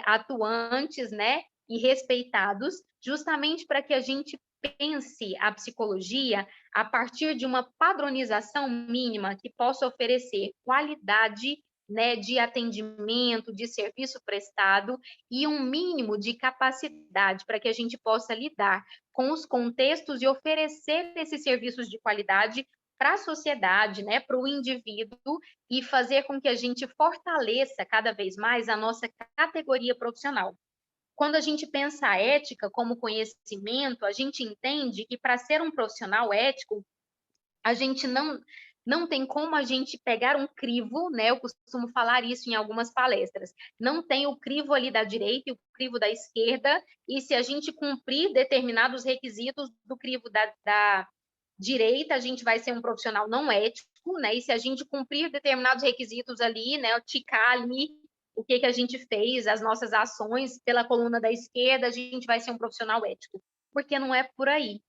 Speaker 8: atuantes, né, e respeitados, justamente para que a gente pense a psicologia a partir de uma padronização mínima que possa oferecer qualidade, né, de atendimento, de serviço prestado e um mínimo de capacidade para que a gente possa lidar com os contextos e oferecer esses serviços de qualidade para a sociedade, né, para o indivíduo e fazer com que a gente fortaleça cada vez mais a nossa categoria profissional. Quando a gente pensa a ética como conhecimento, a gente entende que para ser um profissional ético, a gente não tem como a gente pegar um crivo, né? Eu costumo falar isso em algumas palestras. Não tem o crivo ali da direita e o crivo da esquerda, e se a gente cumprir determinados requisitos do crivo da direita, a gente vai ser um profissional não ético, né? E se a gente cumprir determinados requisitos ali, né? Ticar ali o que a gente fez, as nossas ações pela coluna da esquerda, a gente vai ser um profissional ético. Porque não é por aí.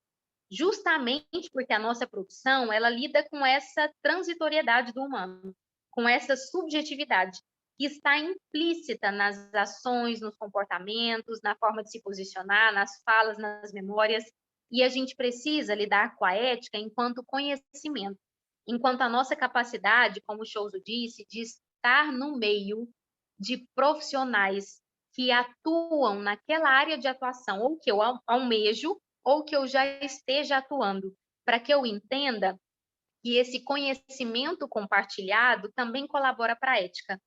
Speaker 8: Justamente porque a nossa profissão, ela lida com essa transitoriedade do humano, com essa subjetividade, que está implícita nas ações, nos comportamentos, na forma de se posicionar, nas falas, nas memórias, e a gente precisa lidar com a ética enquanto conhecimento, enquanto a nossa capacidade, como o Chouso disse, de estar no meio de profissionais que atuam naquela área de atuação, ou que eu almejo, ou que eu já esteja atuando, para que eu entenda que esse conhecimento compartilhado também colabora para a ética.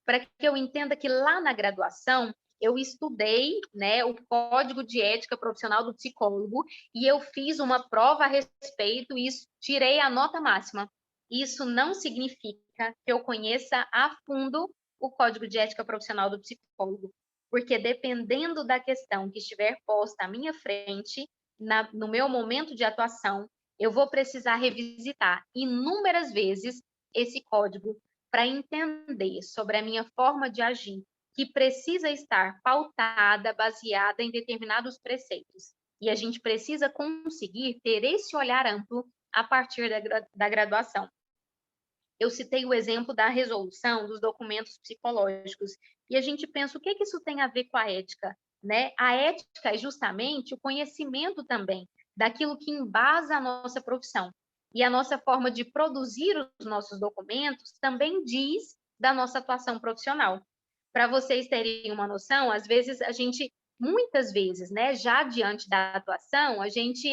Speaker 8: Para que eu entenda que lá na graduação eu estudei, né, o Código de Ética Profissional do Psicólogo e eu fiz uma prova a respeito e tirei a nota máxima. Isso não significa que eu conheça a fundo o Código de Ética Profissional do Psicólogo, porque dependendo da questão que estiver posta à minha frente, no meu momento de atuação, eu vou precisar revisitar inúmeras vezes esse código para entender sobre a minha forma de agir, que precisa estar pautada, baseada em determinados preceitos. E a gente precisa conseguir ter esse olhar amplo a partir da graduação. Eu citei o exemplo da resolução dos documentos psicológicos, e a gente pensa, o que isso tem a ver com a ética? Né? A ética é justamente o conhecimento também daquilo que embasa a nossa profissão. E a nossa forma de produzir os nossos documentos também diz da nossa atuação profissional. Para vocês terem uma noção, às vezes muitas vezes, né, já diante da atuação, a gente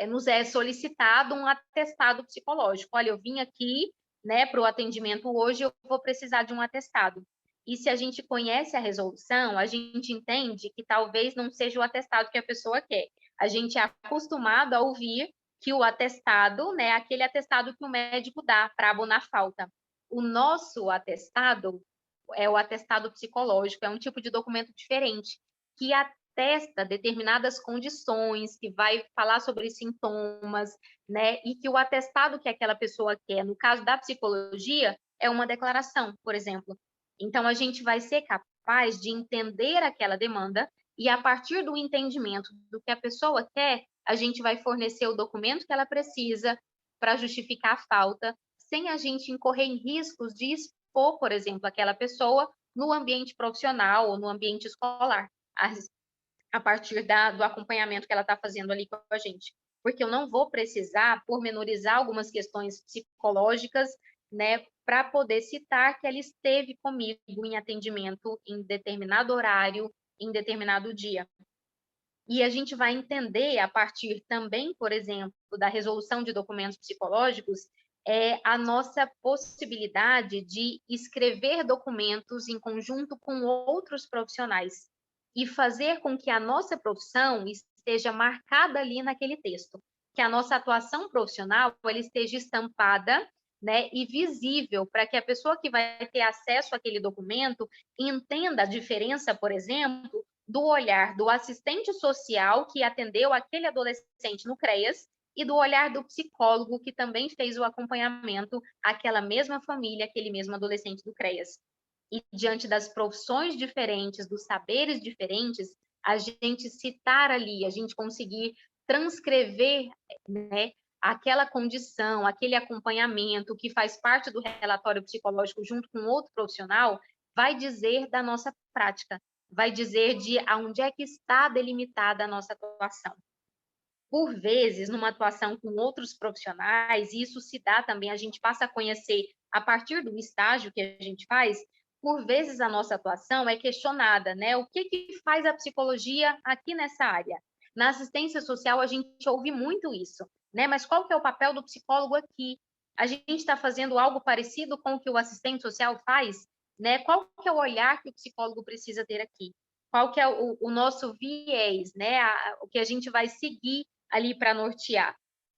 Speaker 8: nos é solicitado um atestado psicológico. Olha, eu vim aqui, né, para o atendimento hoje, eu vou precisar de um atestado. E se a gente conhece a resolução, a gente entende que talvez não seja o atestado que a pessoa quer. A gente é acostumado a ouvir que o atestado, né, aquele atestado que o médico dá para abonar falta. O nosso atestado é o atestado psicológico, é um tipo de documento diferente, que atesta determinadas condições, que vai falar sobre sintomas, né? E que o atestado que aquela pessoa quer, no caso da psicologia, é uma declaração, por exemplo. Então, a gente vai ser capaz de entender aquela demanda e, a partir do entendimento do que a pessoa quer, a gente vai fornecer o documento que ela precisa para justificar a falta, sem a gente incorrer em riscos de expor, por exemplo, aquela pessoa no ambiente profissional ou no ambiente escolar, a partir do acompanhamento que ela está fazendo ali com a gente. Porque eu não vou precisar pormenorizar algumas questões psicológicas, né, para poder citar que ela esteve comigo em atendimento em determinado horário, em determinado dia. E a gente vai entender, a partir também, por exemplo, da resolução de documentos psicológicos, a nossa possibilidade de escrever documentos em conjunto com outros profissionais e fazer com que a nossa profissão esteja marcada ali naquele texto, que a nossa atuação profissional ela esteja estampada, né, e visível para que a pessoa que vai ter acesso àquele documento entenda a diferença, por exemplo, do olhar do assistente social que atendeu aquele adolescente no CREAS e do olhar do psicólogo que também fez o acompanhamento àquela mesma família, aquele mesmo adolescente do CREAS. E diante das profissões diferentes, dos saberes diferentes, a gente citar ali, a gente conseguir transcrever, né, aquela condição, aquele acompanhamento que faz parte do relatório psicológico junto com outro profissional, vai dizer da nossa prática, vai dizer de aonde é que está delimitada a nossa atuação. Por vezes, numa atuação com outros profissionais, isso se dá também, a gente passa a conhecer a partir do estágio que a gente faz, por vezes a nossa atuação é questionada, né? O que faz a psicologia aqui nessa área? Na assistência social, a gente ouve muito isso, né? Mas qual que é o papel do psicólogo aqui? A gente está fazendo algo parecido com o que o assistente social faz, né? Qual que é o olhar que o psicólogo precisa ter aqui? Qual que é o nosso viés, né? O que a gente vai seguir ali para nortear.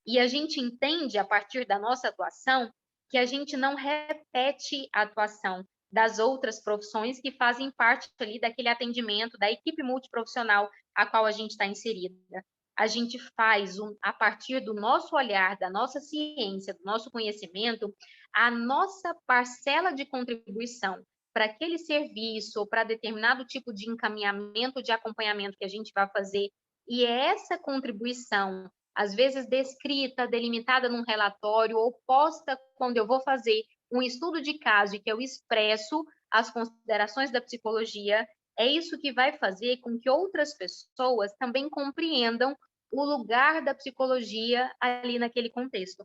Speaker 8: E a gente entende, a partir da nossa atuação, que a gente não repete a atuação das outras profissões que fazem parte ali daquele atendimento, da equipe multiprofissional a qual a gente está inserida. A gente faz, a partir do nosso olhar, da nossa ciência, do nosso conhecimento, a nossa parcela de contribuição para aquele serviço ou para determinado tipo de encaminhamento, de acompanhamento que a gente vai fazer. E é essa contribuição, às vezes descrita, delimitada num relatório, ou posta quando eu vou fazer um estudo de caso e que eu expresso as considerações da psicologia, é isso que vai fazer com que outras pessoas também compreendam o lugar da psicologia ali naquele contexto.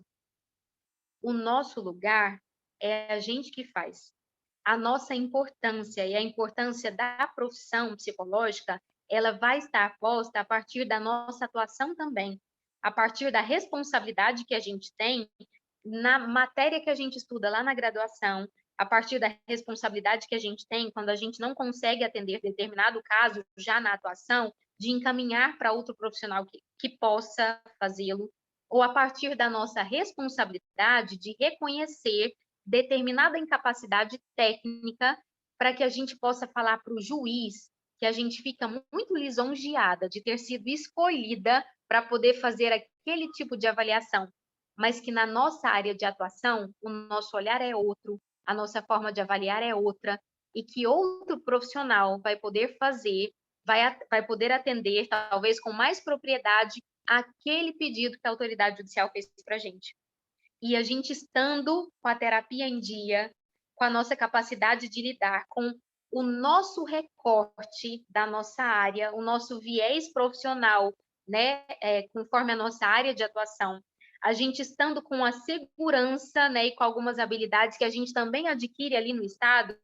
Speaker 8: O nosso lugar é a gente que faz. A nossa importância e a importância da profissão psicológica, ela vai estar posta a partir da nossa atuação também, a partir da responsabilidade que a gente tem na matéria que a gente estuda lá na graduação, a partir da responsabilidade que a gente tem, quando a gente não consegue atender determinado caso já na atuação, de encaminhar para outro profissional que possa fazê-lo, ou a partir da nossa responsabilidade de reconhecer determinada incapacidade técnica para que a gente possa falar para o juiz que a gente fica muito lisonjeada de ter sido escolhida para poder fazer aquele tipo de avaliação, mas que na nossa área de atuação, o nosso olhar é outro, a nossa forma de avaliar é outra, e que outro profissional vai poder fazer, vai poder atender, talvez com mais propriedade, aquele pedido que a autoridade judicial fez para a gente. E a gente estando com a terapia em dia, com a nossa capacidade de lidar com o nosso recorte da nossa área, o nosso viés profissional, né, conforme a nossa área de atuação, a gente estando com a segurança, né, e com algumas habilidades que a gente também adquire ali no estágio,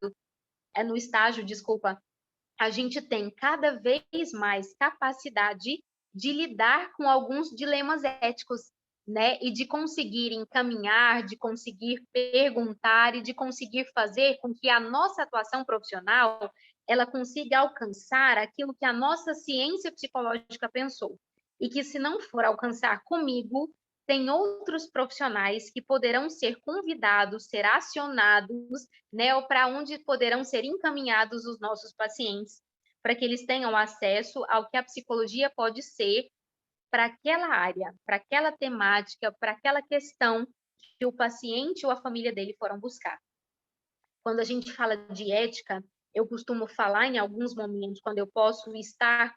Speaker 8: a gente tem cada vez mais capacidade de lidar com alguns dilemas éticos, né, e de conseguir encaminhar, de conseguir perguntar e de conseguir fazer com que a nossa atuação profissional ela consiga alcançar aquilo que a nossa ciência psicológica pensou. E que se não for alcançar comigo, tem outros profissionais que poderão ser convidados, ser acionados, né, ou para onde poderão ser encaminhados os nossos pacientes, para que eles tenham acesso ao que a psicologia pode ser para aquela área, para aquela temática, para aquela questão que o paciente ou a família dele foram buscar. Quando a gente fala de ética, eu costumo falar em alguns momentos, quando eu posso estar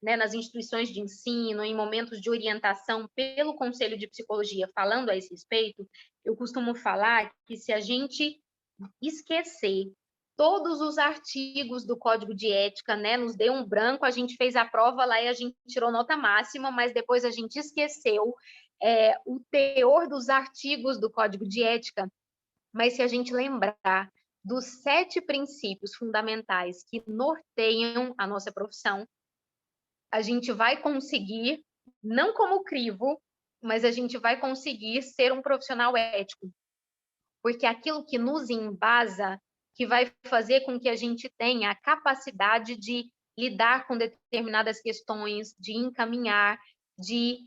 Speaker 8: nas instituições de ensino, em momentos de orientação pelo Conselho de Psicologia, falando a esse respeito, eu costumo falar que se a gente esquecer todos os artigos do Código de Ética, né, nos deu um branco, a gente fez a prova lá e a gente tirou nota máxima, mas depois a gente esqueceu o teor dos artigos do Código de Ética, mas se a gente lembrar dos 7 princípios fundamentais que norteiam a nossa profissão, a gente vai conseguir, não como crivo, mas a gente vai conseguir ser um profissional ético. Porque aquilo que nos embasa, que vai fazer com que a gente tenha a capacidade de lidar com determinadas questões, de encaminhar, de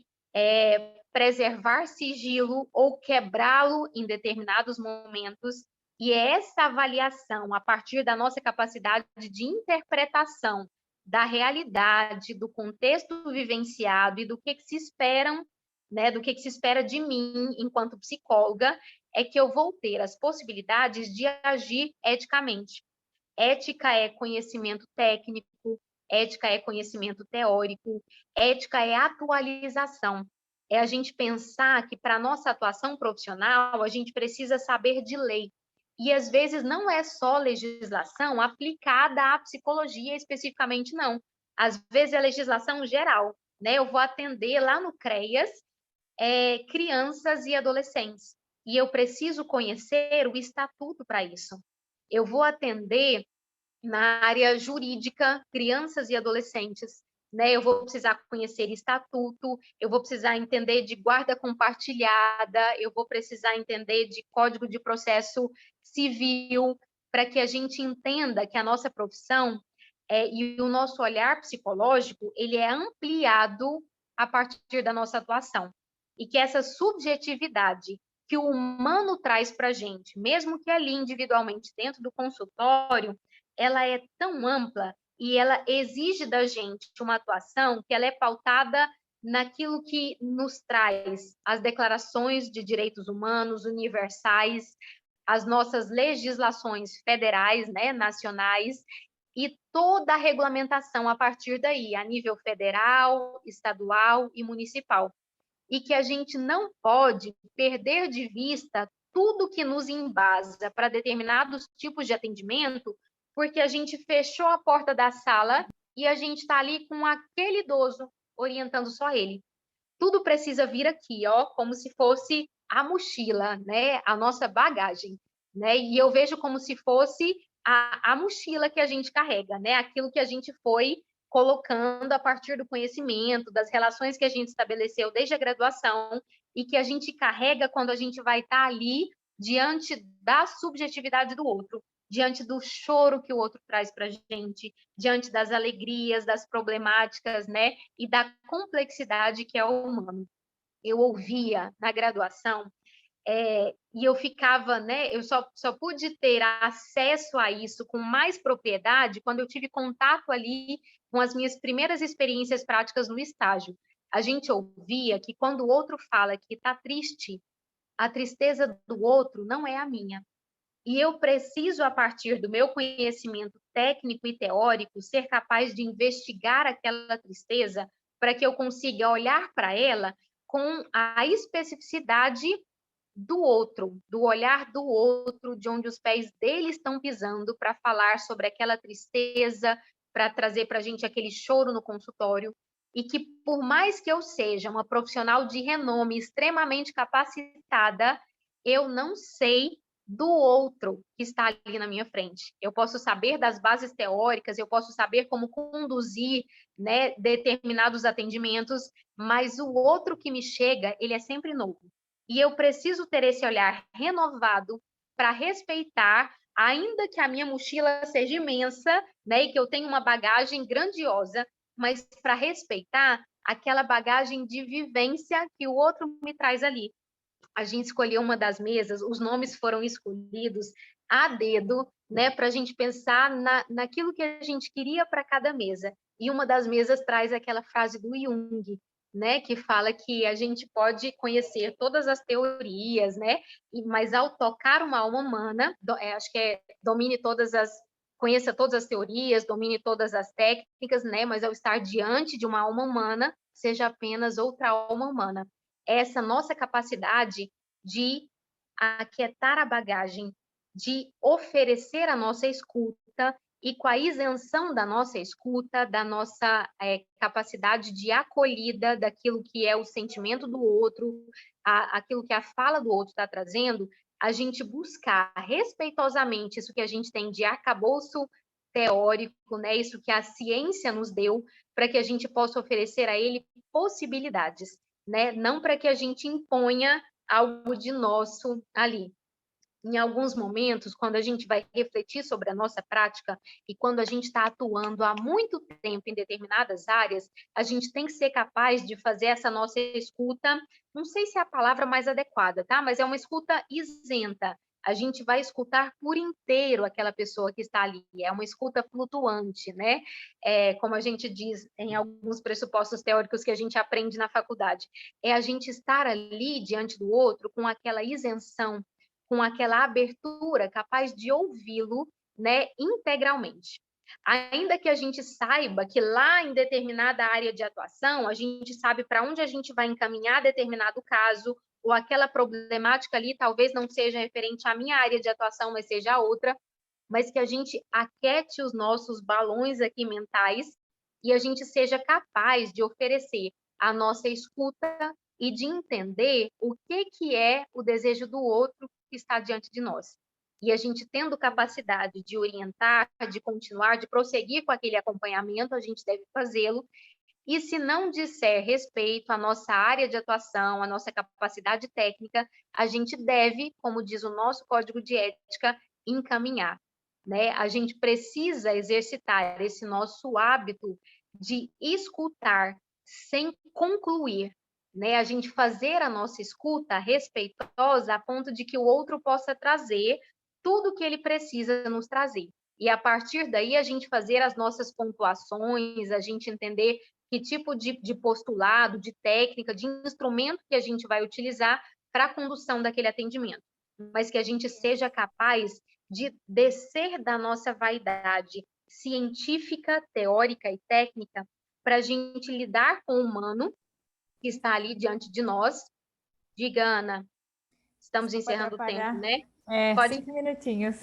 Speaker 8: preservar sigilo ou quebrá-lo em determinados momentos. E é essa avaliação, a partir da nossa capacidade de interpretação da realidade, do contexto vivenciado e do que se esperam, né, do que se espera de mim enquanto psicóloga, é que eu vou ter as possibilidades de agir eticamente. Ética é conhecimento técnico, ética é conhecimento teórico, ética é atualização. É a gente pensar que para a nossa atuação profissional, a gente precisa saber de lei. E às vezes não é só legislação aplicada à psicologia especificamente, não. Às vezes é legislação geral, né? Eu vou atender lá no CREAS crianças e adolescentes. E eu preciso conhecer o estatuto para isso. Eu vou atender na área jurídica crianças e adolescentes, né? Eu vou precisar conhecer estatuto, eu vou precisar entender de guarda compartilhada, eu vou precisar entender de Código de Processo Civil, para que a gente entenda que a nossa profissão e o nosso olhar psicológico, ele é ampliado a partir da nossa atuação. E que essa subjetividade que o humano traz para a gente, mesmo que ali individualmente dentro do consultório, ela é tão ampla e ela exige da gente uma atuação que ela é pautada naquilo que nos traz as declarações de direitos humanos universais, as nossas legislações federais, né, nacionais, e toda a regulamentação a partir daí, a nível federal, estadual e municipal. E que a gente não pode perder de vista tudo que nos embasa para determinados tipos de atendimento, porque a gente fechou a porta da sala e a gente está ali com aquele idoso, orientando só ele. Tudo precisa vir aqui, ó, como se fosse a mochila, né? A nossa bagagem, né? E eu vejo como se fosse a mochila que a gente carrega, né? Aquilo que a gente foi colocando a partir do conhecimento, das relações que a gente estabeleceu desde a graduação e que a gente carrega quando a gente vai estar ali diante da subjetividade do outro, diante do choro que o outro traz para a gente, diante das alegrias, das problemáticas, né, e da complexidade que é o humano. Eu ouvia na graduação, e eu ficava, né, eu só pude ter acesso a isso com mais propriedade quando eu tive contato ali com as minhas primeiras experiências práticas no estágio. A gente ouvia que quando o outro fala que está triste, a tristeza do outro não é a minha. E eu preciso, a partir do meu conhecimento técnico e teórico, ser capaz de investigar aquela tristeza para que eu consiga olhar para ela com a especificidade do outro, do olhar do outro, de onde os pés dele estão pisando, para falar sobre aquela tristeza, para trazer para a gente aquele choro no consultório. E que, por mais que eu seja uma profissional de renome extremamente capacitada, eu não sei do outro que está ali na minha frente. Eu posso saber das bases teóricas, eu posso saber como conduzir, né, determinados atendimentos, mas o outro que me chega, ele é sempre novo. E eu preciso ter esse olhar renovado para respeitar, ainda que a minha mochila seja imensa, né, e que eu tenha uma bagagem grandiosa, mas para respeitar aquela bagagem de vivência que o outro me traz ali. A gente escolheu uma das mesas, os nomes foram escolhidos a dedo, né, para a gente pensar naquilo que a gente queria para cada mesa. E uma das mesas traz aquela frase do Jung, né, que fala que a gente pode conhecer todas as teorias, né, mas ao tocar uma alma humana, acho que conheça todas as teorias, domine todas as técnicas, né, mas ao estar diante de uma alma humana, seja apenas outra alma humana. Essa nossa capacidade de aquietar a bagagem, de oferecer a nossa escuta, e com a isenção da nossa escuta, da nossa capacidade de acolhida daquilo que é o sentimento do outro, aquilo que a fala do outro está trazendo, a gente buscar respeitosamente isso que a gente tem de arcabouço teórico, né? Isso que a ciência nos deu, para que a gente possa oferecer a ele possibilidades, né? Não para que a gente imponha algo de nosso ali. Em alguns momentos, quando a gente vai refletir sobre a nossa prática e quando a gente está atuando há muito tempo em determinadas áreas, a gente tem que ser capaz de fazer essa nossa escuta, não sei se é a palavra mais adequada, tá? Mas é uma escuta isenta. A gente vai escutar por inteiro aquela pessoa que está ali. É uma escuta flutuante, né? Como a gente diz em alguns pressupostos teóricos que a gente aprende na faculdade. É a gente estar ali diante do outro com aquela isenção, com aquela abertura, capaz de ouvi-lo, né, integralmente. Ainda que a gente saiba que lá em determinada área de atuação, a gente sabe para onde a gente vai encaminhar determinado caso, ou aquela problemática ali talvez não seja referente à minha área de atuação, mas seja a outra, mas que a gente aquete os nossos balões aqui mentais e a gente seja capaz de oferecer a nossa escuta e de entender o que é o desejo do outro que está diante de nós. E a gente tendo capacidade de orientar, de continuar, de prosseguir com aquele acompanhamento, a gente deve fazê-lo. E se não disser respeito à nossa área de atuação, à nossa capacidade técnica, a gente deve, como diz o nosso código de ética, encaminhar, né? A gente precisa exercitar esse nosso hábito de escutar sem concluir, né? A gente fazer a nossa escuta respeitosa a ponto de que o outro possa trazer tudo o que ele precisa nos trazer. E a partir daí a gente fazer as nossas pontuações, a gente entender que tipo de postulado, de técnica, de instrumento que a gente vai utilizar para a condução daquele atendimento. Mas que a gente seja capaz de descer da nossa vaidade científica, teórica e técnica para a gente lidar com o humano que está ali diante de nós. Diga, Ana, estamos encerrando o tempo, né?
Speaker 1: Pode... 5 minutinhos.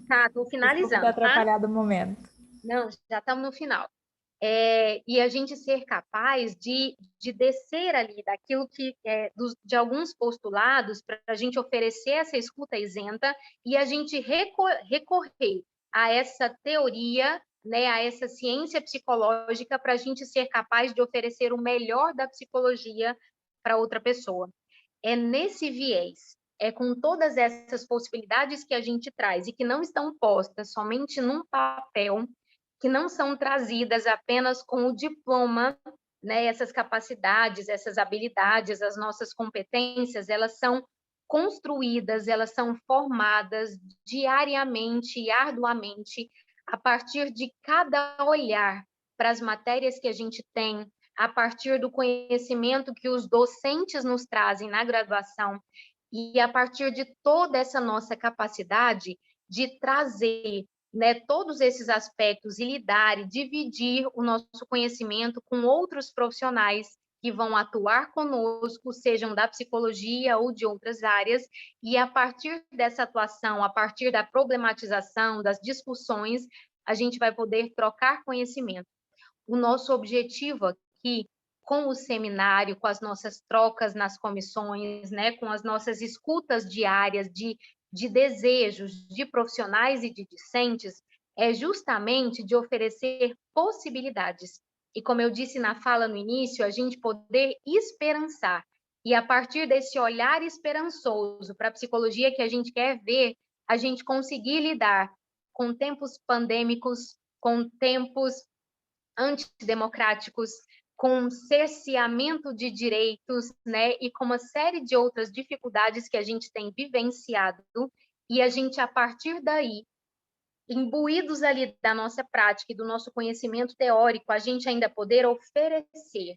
Speaker 8: Tá, estou finalizando.
Speaker 1: Desculpa ter atrapalhado o momento.
Speaker 8: Não, já estamos no final. E a gente ser capaz de descer ali daquilo que de alguns postulados para a gente oferecer essa escuta isenta e a gente recorrer a essa teoria né, a essa ciência psicológica para a gente ser capaz de oferecer o melhor da psicologia para outra pessoa. É nesse viés, é com todas essas possibilidades que a gente traz e que não estão postas somente num papel, que não são trazidas apenas com o diploma, né, essas capacidades, essas habilidades, as nossas competências, elas são construídas, elas são formadas diariamente e arduamente a partir de cada olhar para as matérias que a gente tem, a partir do conhecimento que os docentes nos trazem na graduação e a partir de toda essa nossa capacidade de trazer, né, todos esses aspectos e lidar e dividir o nosso conhecimento com outros profissionais que vão atuar conosco, sejam da psicologia ou de outras áreas, e a partir dessa atuação, a partir da problematização, das discussões, a gente vai poder trocar conhecimento. O nosso objetivo aqui, com o seminário, com as nossas trocas nas comissões, né, com as nossas escutas diárias de desejos de profissionais e de discentes, é justamente de oferecer possibilidades. E como eu disse na fala no início, a gente poder esperançar. E a partir desse olhar esperançoso para a psicologia que a gente quer ver, a gente conseguir lidar com tempos pandêmicos, com tempos antidemocráticos, com cerceamento de direitos, né, e com uma série de outras dificuldades que a gente tem vivenciado, e a gente, a partir daí, imbuídos ali da nossa prática e do nosso conhecimento teórico, a gente ainda poder oferecer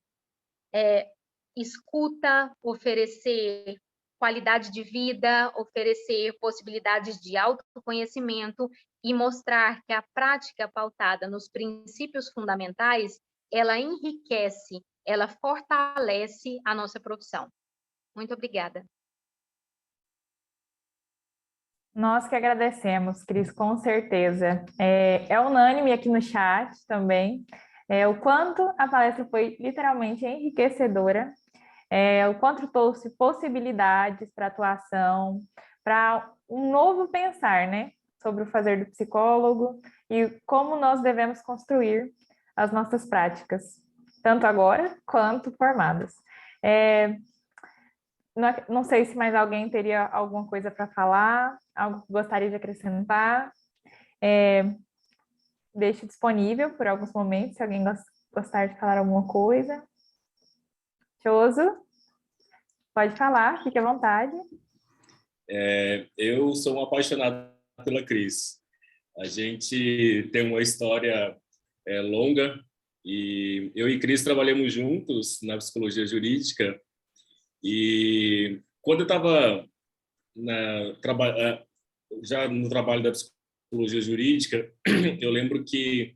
Speaker 8: escuta, oferecer qualidade de vida, oferecer possibilidades de autoconhecimento e mostrar que a prática pautada nos princípios fundamentais, ela enriquece, ela fortalece a nossa profissão. Muito obrigada.
Speaker 1: Nós que agradecemos, Cris, com certeza. É unânime aqui no chat também, o quanto a palestra foi literalmente enriquecedora, o quanto trouxe possibilidades para atuação, para um novo pensar, né, sobre o fazer do psicólogo e como nós devemos construir as nossas práticas, tanto agora quanto formadas. Não sei se mais alguém teria alguma coisa para falar, algo que gostaria de acrescentar. Deixo disponível por alguns momentos, se alguém gostar de falar alguma coisa. Choso, pode falar, fique à vontade.
Speaker 6: Eu sou um apaixonado pela Cris. A gente tem uma história longa, e eu e Cris trabalhamos juntos na psicologia jurídica. E quando eu estava já no trabalho da psicologia jurídica, eu lembro que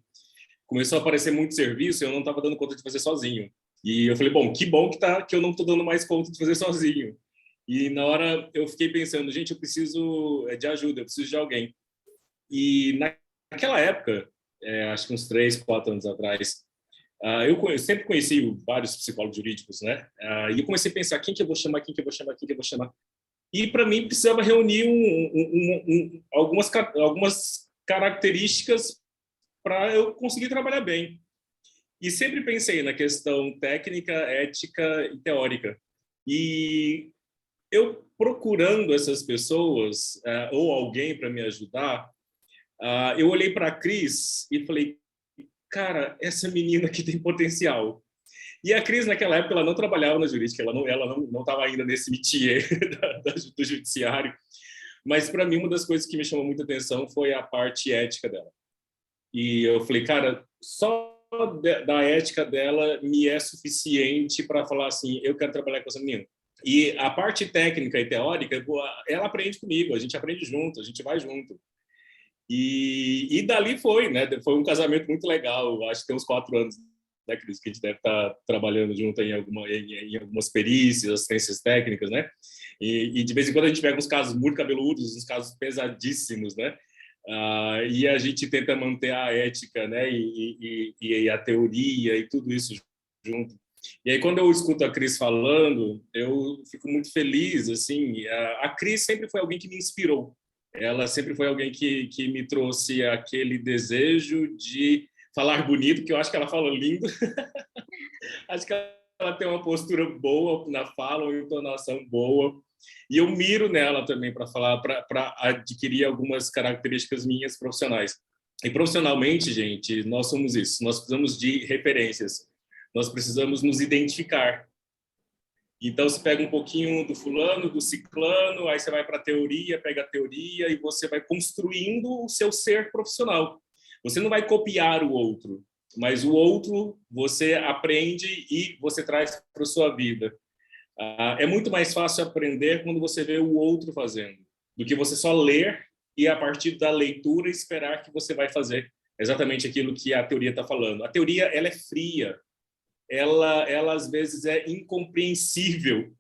Speaker 6: começou a aparecer muito serviço e eu não estava dando conta de fazer sozinho. E eu falei, bom que que eu não estou dando mais conta de fazer sozinho. E na hora eu fiquei pensando, gente, eu preciso de ajuda, eu preciso de alguém. E naquela época, acho que uns 3, 4 anos atrás, eu sempre conheci vários psicólogos jurídicos, né? E eu comecei a pensar, quem que eu vou chamar, quem que eu vou chamar, quem que eu vou chamar. E, para mim, precisava reunir algumas características para eu conseguir trabalhar bem. E sempre pensei na questão técnica, ética e teórica. E eu procurando essas pessoas, ou alguém para me ajudar, eu olhei para a Cris e falei, cara, essa menina aqui tem potencial. E a Cris, naquela época, ela não trabalhava na jurídica, ela não estava ainda nesse métier do judiciário. Mas, para mim, uma das coisas que me chamou muita atenção foi a parte ética dela. E eu falei, cara, só da ética dela me é suficiente para falar assim, eu quero trabalhar com essa menina. E a parte técnica e teórica, ela aprende comigo, a gente aprende junto, a gente vai junto. E dali foi, né? Foi um casamento muito legal. Acho que tem uns 4 anos, né, Cris, que a gente deve estar trabalhando junto em algumas perícias, assistências técnicas, né? E de vez em quando a gente pega uns casos muito cabeludos, uns casos pesadíssimos, né? E a gente tenta manter a ética, né? E a teoria e tudo isso junto. E aí, quando eu escuto a Cris falando, eu fico muito feliz, assim. A Cris sempre foi alguém que me inspirou. ela sempre foi alguém que me trouxe aquele desejo de falar bonito, que eu acho que ela fala lindo. Acho que ela tem uma postura boa na fala, uma entonação boa. E eu miro nela também para falar, para adquirir algumas características minhas profissionais. E profissionalmente, gente, nós somos isso. Nós precisamos de referências. Nós precisamos nos identificar. Então, você pega um pouquinho do fulano, do ciclano, aí você vai para a teoria, pega a teoria e você vai construindo o seu ser profissional. Você não vai copiar o outro, mas o outro você aprende e você traz para a sua vida. É muito mais fácil aprender quando você vê o outro fazendo, do que você só ler e, a partir da leitura, esperar que você vai fazer exatamente aquilo que a teoria está falando. A teoria, ela é fria. Ela às vezes é incompreensível,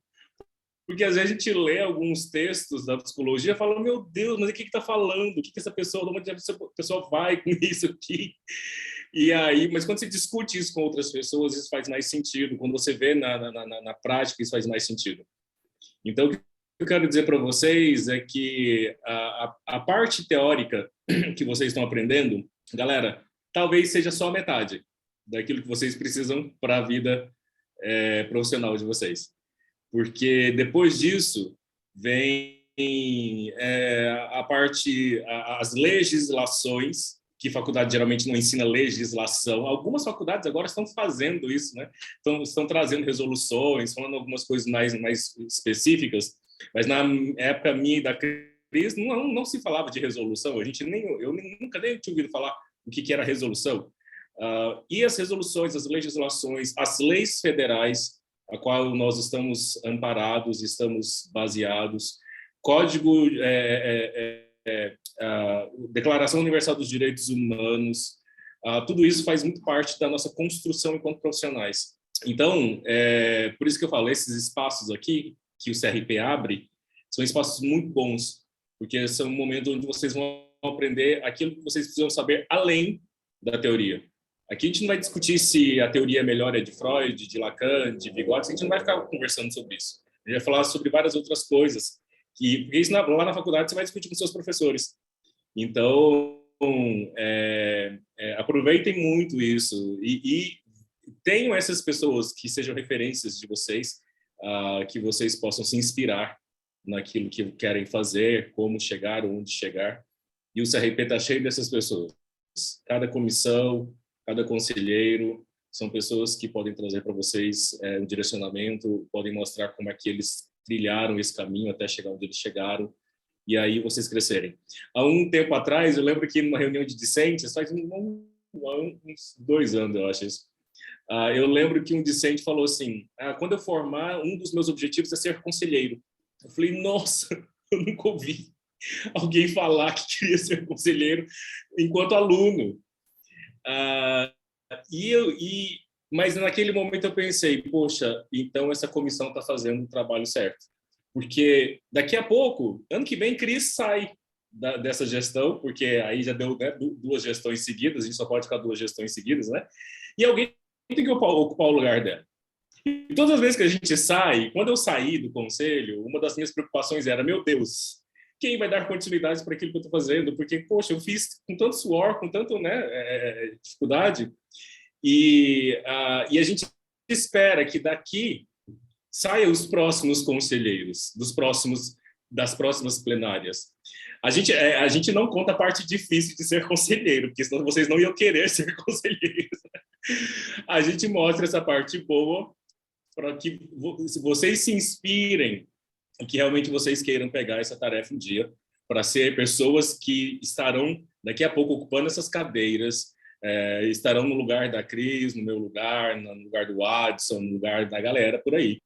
Speaker 6: porque às vezes a gente lê alguns textos da psicologia e fala, meu Deus, mas o que está falando? O que essa pessoa, onde essa pessoa vai com isso aqui? E aí, mas quando você discute isso com outras pessoas, isso faz mais sentido. Quando você vê na prática, isso faz mais sentido. Então, o que eu quero dizer para vocês é que a parte teórica que vocês estão aprendendo, galera, talvez seja só a metade daquilo que vocês precisam para a vida profissional de vocês. Porque depois disso vem a parte, as legislações, que faculdade geralmente não ensina legislação. Algumas faculdades agora estão fazendo isso, né? Estão trazendo resoluções, falando algumas coisas mais específicas, mas na época minha e da Cris não se falava de resolução. Eu nunca nem tinha ouvido falar o que era resolução. E as resoluções, as legislações, as leis federais, a qual nós estamos amparados, estamos baseados, Código, Declaração Universal dos Direitos Humanos, tudo isso faz muito parte da nossa construção enquanto profissionais. Então, por isso que eu falo, esses espaços aqui que o CRP abre, são espaços muito bons, porque são um momento onde vocês vão aprender aquilo que vocês precisam saber além da teoria. Aqui a gente não vai discutir se a teoria melhor é de Freud, de Lacan, de Vygotsky, a gente não vai ficar conversando sobre isso. A gente vai falar sobre várias outras coisas, porque isso lá na faculdade você vai discutir com seus professores. Então, aproveitem muito isso e tenham essas pessoas que sejam referências de vocês, que vocês possam se inspirar naquilo que querem fazer, como chegar, onde chegar. E o CRP está cheio dessas pessoas. Cada comissão, cada conselheiro, são pessoas que podem trazer para vocês um direcionamento, podem mostrar como é que eles trilharam esse caminho até chegar onde eles chegaram, e aí vocês crescerem. Há um tempo atrás, eu lembro que numa reunião de discentes, faz uns 2 anos, eu acho isso, eu lembro que um discente falou assim, quando eu formar, um dos meus objetivos é ser conselheiro. Eu falei, nossa, eu nunca ouvi alguém falar que queria ser conselheiro enquanto aluno. Mas naquele momento eu pensei, poxa, então essa comissão está fazendo o trabalho certo. Porque daqui a pouco, ano que vem, Cris sai dessa gestão, porque aí já deu, né, 2 gestões seguidas, a gente só pode ficar 2 gestões seguidas, né? E alguém tem que ocupar o lugar dela. E todas as vezes que a gente sai, quando eu saí do conselho, uma das minhas preocupações era, meu Deus, quem vai dar continuidade para aquilo que eu estou fazendo? Porque, poxa, eu fiz com tanto suor, com tanto, né, dificuldade, e a gente espera que daqui saiam os próximos conselheiros, das próximas plenárias. A gente não conta a parte difícil de ser conselheiro, porque senão vocês não iam querer ser conselheiros. A gente mostra essa parte boa para que vocês se inspirem e que realmente vocês queiram pegar essa tarefa um dia para ser pessoas que estarão daqui a pouco ocupando essas cadeiras, estarão no lugar da Cris, no meu lugar, no lugar do Adson, no lugar da galera por aí.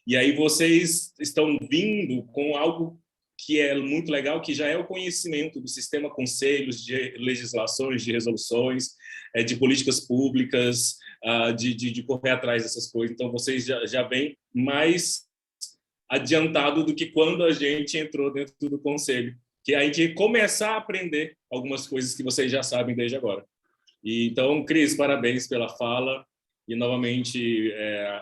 Speaker 6: E aí vocês estão vindo com algo que é muito legal, que já é o conhecimento do sistema conselhos, de legislações, de resoluções, de políticas públicas, de correr atrás dessas coisas. Então, vocês já vêm mais adiantado do que quando a gente entrou dentro do conselho, que a gente começar a aprender algumas coisas que vocês já sabem desde agora. E, então, Cris, parabéns pela fala e, novamente,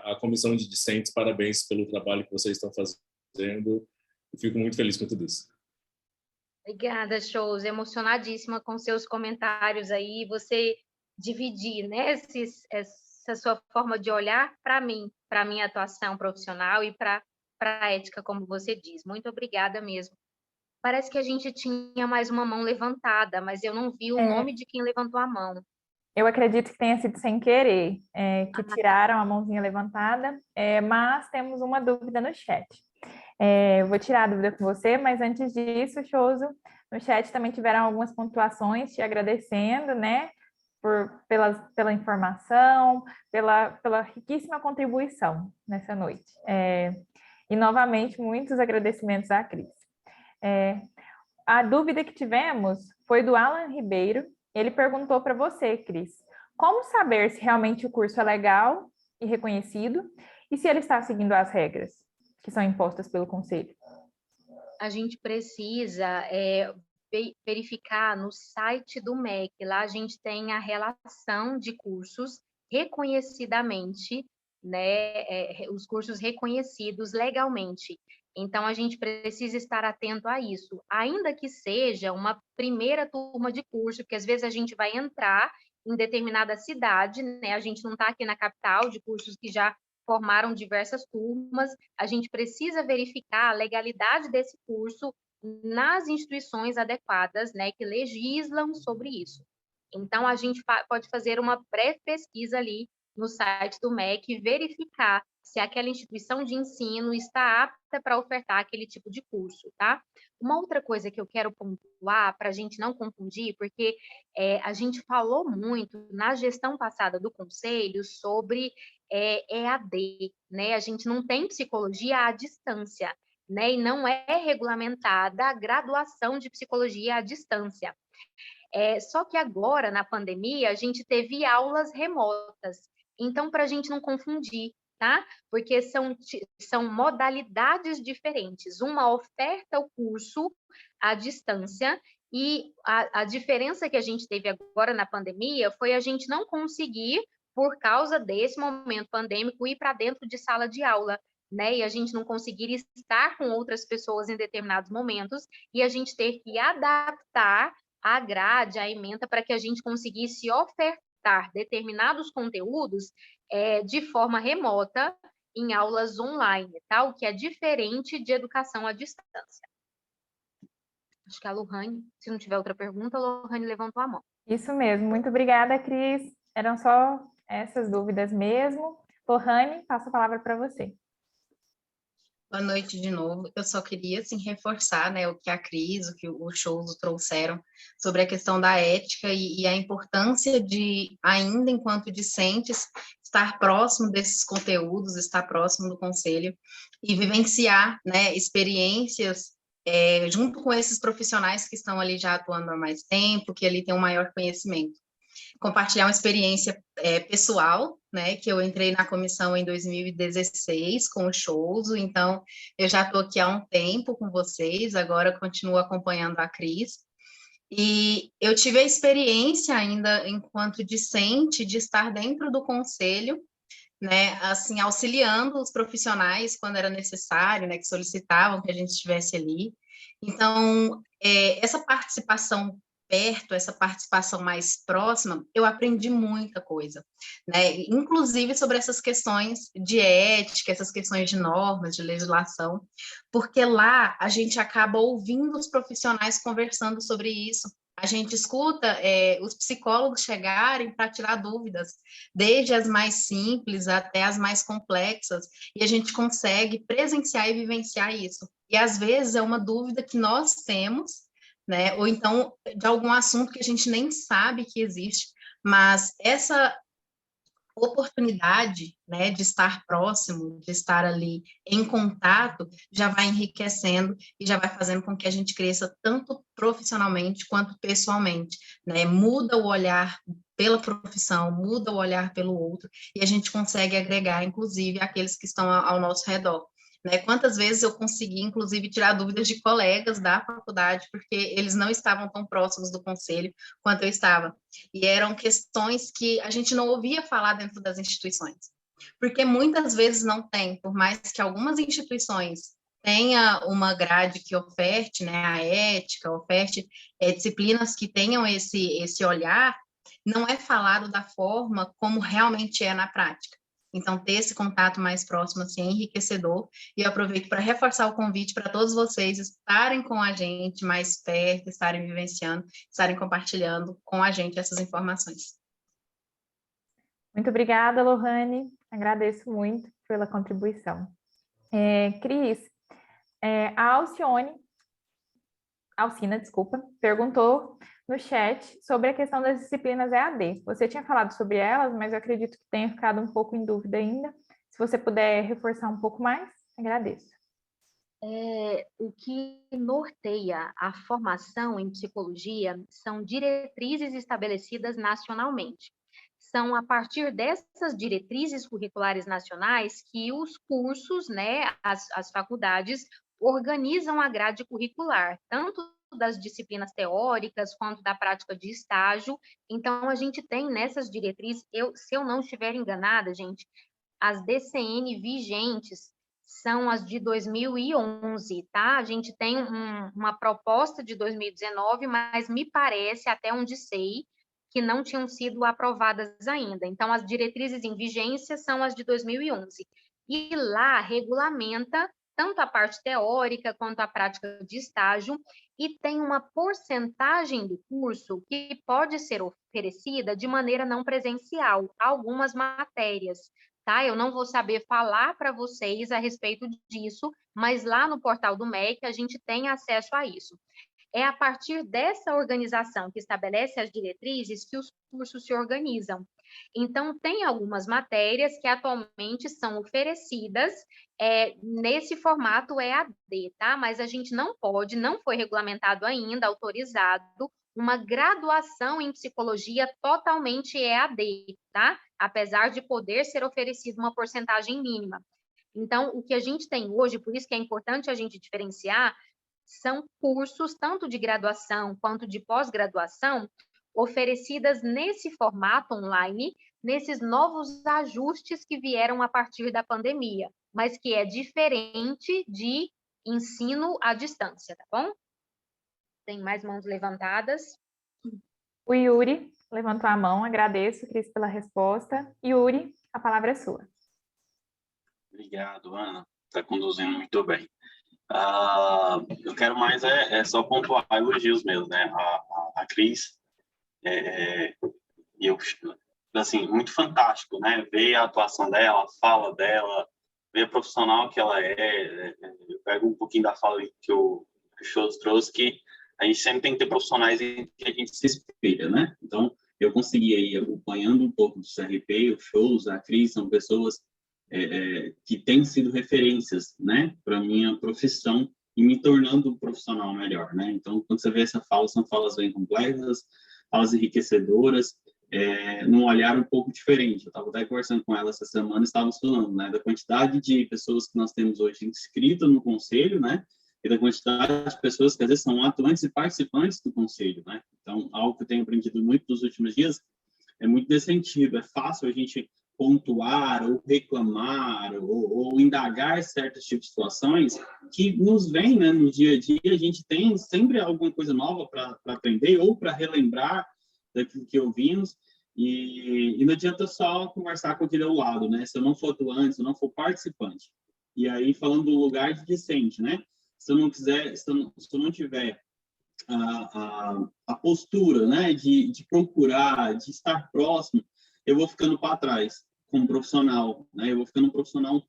Speaker 6: a comissão de discentes, parabéns pelo trabalho que vocês estão fazendo. Eu fico muito feliz com tudo isso.
Speaker 8: Obrigada, Shows. Emocionadíssima com seus comentários aí, você dividir, né, essa sua forma de olhar para mim, para a minha atuação profissional e para a ética, como você diz. Muito obrigada mesmo. Parece que a gente tinha mais uma mão levantada, mas eu não vi o nome de quem levantou a mão.
Speaker 1: Eu acredito que tenha sido sem querer, que tiraram a mãozinha levantada, mas temos uma dúvida no chat. Eu vou tirar a dúvida com você, mas antes disso, Choso, no chat também tiveram algumas pontuações te agradecendo, né, pela informação, pela riquíssima contribuição nessa noite. E, novamente, muitos agradecimentos à Cris. A dúvida que tivemos foi do Alan Ribeiro. Ele perguntou para você, Cris, como saber se realmente o curso é legal e reconhecido e se ele está seguindo as regras que são impostas pelo Conselho?
Speaker 8: A gente precisa verificar no site do MEC. Lá a gente tem a relação de cursos reconhecidamente, né, os cursos reconhecidos legalmente. Então, a gente precisa estar atento a isso, ainda que seja uma primeira turma de curso, porque às vezes a gente vai entrar em determinada cidade, né? A gente não está aqui na capital, de cursos que já formaram diversas turmas, a gente precisa verificar a legalidade desse curso nas instituições adequadas, né, que legislam sobre isso. Então, a gente pode fazer uma pré-pesquisa ali no site do MEC e verificar se aquela instituição de ensino está apta para ofertar aquele tipo de curso, tá? Uma outra coisa que eu quero pontuar, para a gente não confundir, porque a gente falou muito na gestão passada do Conselho sobre EAD, né? A gente não tem psicologia à distância, né? E não é regulamentada a graduação de psicologia à distância. Só que agora, na pandemia, a gente teve aulas remotas. Então, para a gente não confundir, tá? Porque são modalidades diferentes. Uma oferta o curso à distância e a diferença que a gente teve agora na pandemia foi a gente não conseguir, por causa desse momento pandêmico, ir para dentro de sala de aula, né? E a gente não conseguir estar com outras pessoas em determinados momentos e a gente ter que adaptar a grade, a ementa, para que a gente conseguisse ofertar determinados conteúdos de forma remota em aulas online, tá? O que é diferente de educação à distância. Acho que a Lohane, se não tiver outra pergunta, a Lohane levantou a mão.
Speaker 1: Isso mesmo. Muito obrigada, Cris. Eram só essas dúvidas mesmo. Lohane, passo a palavra para você.
Speaker 3: Boa noite de novo. Eu só queria assim, reforçar, né, o que a Cris, o que o Choso trouxeram sobre a questão da ética e a importância de, ainda enquanto discentes, estar próximo desses conteúdos, estar próximo do conselho e vivenciar, né, experiências junto com esses profissionais que estão ali já atuando há mais tempo, que ali têm um maior conhecimento. Compartilhar uma experiência pessoal, né, que eu entrei na comissão em 2016 com o Choso, então eu já estou aqui há um tempo com vocês, agora continuo acompanhando a Cris, e eu tive a experiência ainda enquanto discente de estar dentro do conselho, né, assim, auxiliando os profissionais quando era necessário, né, que solicitavam que a gente estivesse ali. Então, essa participação perto, essa participação mais próxima, eu aprendi muita coisa, né? Inclusive sobre essas questões de ética, essas questões de normas, de legislação, porque lá a gente acaba ouvindo os profissionais conversando sobre isso. A gente escuta os psicólogos chegarem para tirar dúvidas, desde as mais simples até as mais complexas, e a gente consegue presenciar e vivenciar isso. E às vezes é uma dúvida que nós temos, né? Ou então de algum assunto que a gente nem sabe que existe, mas essa oportunidade, né, de estar próximo, de estar ali em contato, já vai enriquecendo e já vai fazendo com que a gente cresça tanto profissionalmente quanto pessoalmente, né? Muda o olhar pela profissão, muda o olhar pelo outro e a gente consegue agregar, inclusive, aqueles que estão ao nosso redor. Né? Quantas vezes eu consegui, inclusive, tirar dúvidas de colegas da faculdade, porque eles não estavam tão próximos do conselho quanto eu estava. E eram questões que a gente não ouvia falar dentro das instituições. Porque muitas vezes não tem, por mais que algumas instituições tenha uma grade que oferte, né, a ética, oferte disciplinas que tenham esse olhar, não é falado da forma como realmente é na prática. Então, ter esse contato mais próximo, assim, é enriquecedor, e eu aproveito para reforçar o convite para todos vocês estarem com a gente mais perto, estarem vivenciando, estarem compartilhando com a gente essas informações.
Speaker 1: Muito obrigada, Lohane. Agradeço muito pela contribuição. Cris, a Alcina, perguntou no chat sobre a questão das disciplinas EAD. Você tinha falado sobre elas, mas eu acredito que tenha ficado um pouco em dúvida ainda. Se você puder reforçar um pouco mais, agradeço.
Speaker 8: O que norteia a formação em psicologia são diretrizes estabelecidas nacionalmente. São a partir dessas diretrizes curriculares nacionais que os cursos, né, as faculdades, organizam a grade curricular, tanto das disciplinas teóricas quanto da prática de estágio. Então, a gente tem nessas diretrizes, se eu não estiver enganada, gente, as DCN vigentes são as de 2011, tá? A gente tem uma proposta de 2019, mas me parece, até onde sei, que não tinham sido aprovadas ainda. Então, as diretrizes em vigência são as de 2011. E lá regulamenta tanto a parte teórica quanto a prática de estágio, e tem uma porcentagem do curso que pode ser oferecida de maneira não presencial, algumas matérias, tá? Eu não vou saber falar para vocês a respeito disso, mas lá no portal do MEC a gente tem acesso a isso. É a partir dessa organização que estabelece as diretrizes que os cursos se organizam. Então, tem algumas matérias que atualmente são oferecidas nesse formato EAD, tá? Mas a gente não foi regulamentado ainda, autorizado, uma graduação em psicologia totalmente EAD, tá? Apesar de poder ser oferecido uma porcentagem mínima. Então, o que a gente tem hoje, por isso que é importante a gente diferenciar, são cursos tanto de graduação quanto de pós-graduação oferecidas nesse formato online, nesses novos ajustes que vieram a partir da pandemia, mas que é diferente de ensino à distância, tá bom? Tem mais mãos levantadas?
Speaker 1: O Yuri levantou a mão, agradeço, Cris, pela resposta. Yuri, a palavra é sua.
Speaker 4: Obrigado, Ana. Está conduzindo muito bem. Eu quero mais só pontuar elogios mesmo, né? A Cris, assim, muito fantástico, né? Ver a atuação dela, a fala dela, ver a profissional que ela é. Eu pego um pouquinho da fala que o Shows trouxe, que a gente sempre tem que ter profissionais em que a gente se espelha, né? Então, eu consegui aí, acompanhando um pouco do CRP, o Shows, a Cris, são pessoas que têm sido referências, né, para a minha profissão e me tornando um profissional melhor, né? Então, quando você vê essa fala, são falas bem complexas, falas enriquecedoras, num olhar um pouco diferente. Eu estava até conversando com ela essa semana, estávamos falando, né, da quantidade de pessoas que nós temos hoje inscritas no conselho, né, e da quantidade de pessoas que às vezes são atuantes e participantes do conselho, né? Então, algo que eu tenho aprendido muito nos últimos dias é muito nesse sentido. É fácil a gente pontuar ou reclamar ou indagar certos tipos de situações que nos vêm, né, no dia a dia. A gente tem sempre alguma coisa nova para aprender ou para relembrar daquilo que ouvimos, e não adianta só conversar com aquele ao lado, né? Se eu não for atuante, se eu não for participante. E aí, falando do lugar de discente, né? Se eu não tiver a postura, né, de procurar, de estar próximo, eu vou ficando para trás como profissional, né? Eu vou ficando um profissional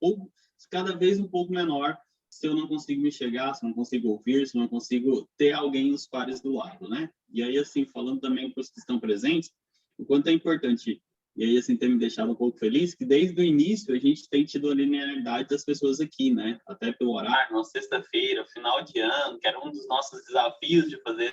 Speaker 4: cada vez um pouco menor, se eu não consigo me chegar, se eu não consigo ouvir, se eu não consigo ter alguém nos pares do lado, né? E aí, assim, falando também para os que estão presentes, o quanto é importante, e aí, assim, ter me deixado um pouco feliz, que desde o início a gente tem tido a linearidade das pessoas aqui, né? Até pelo horário, uma sexta-feira, final de ano, que era um dos nossos desafios de fazer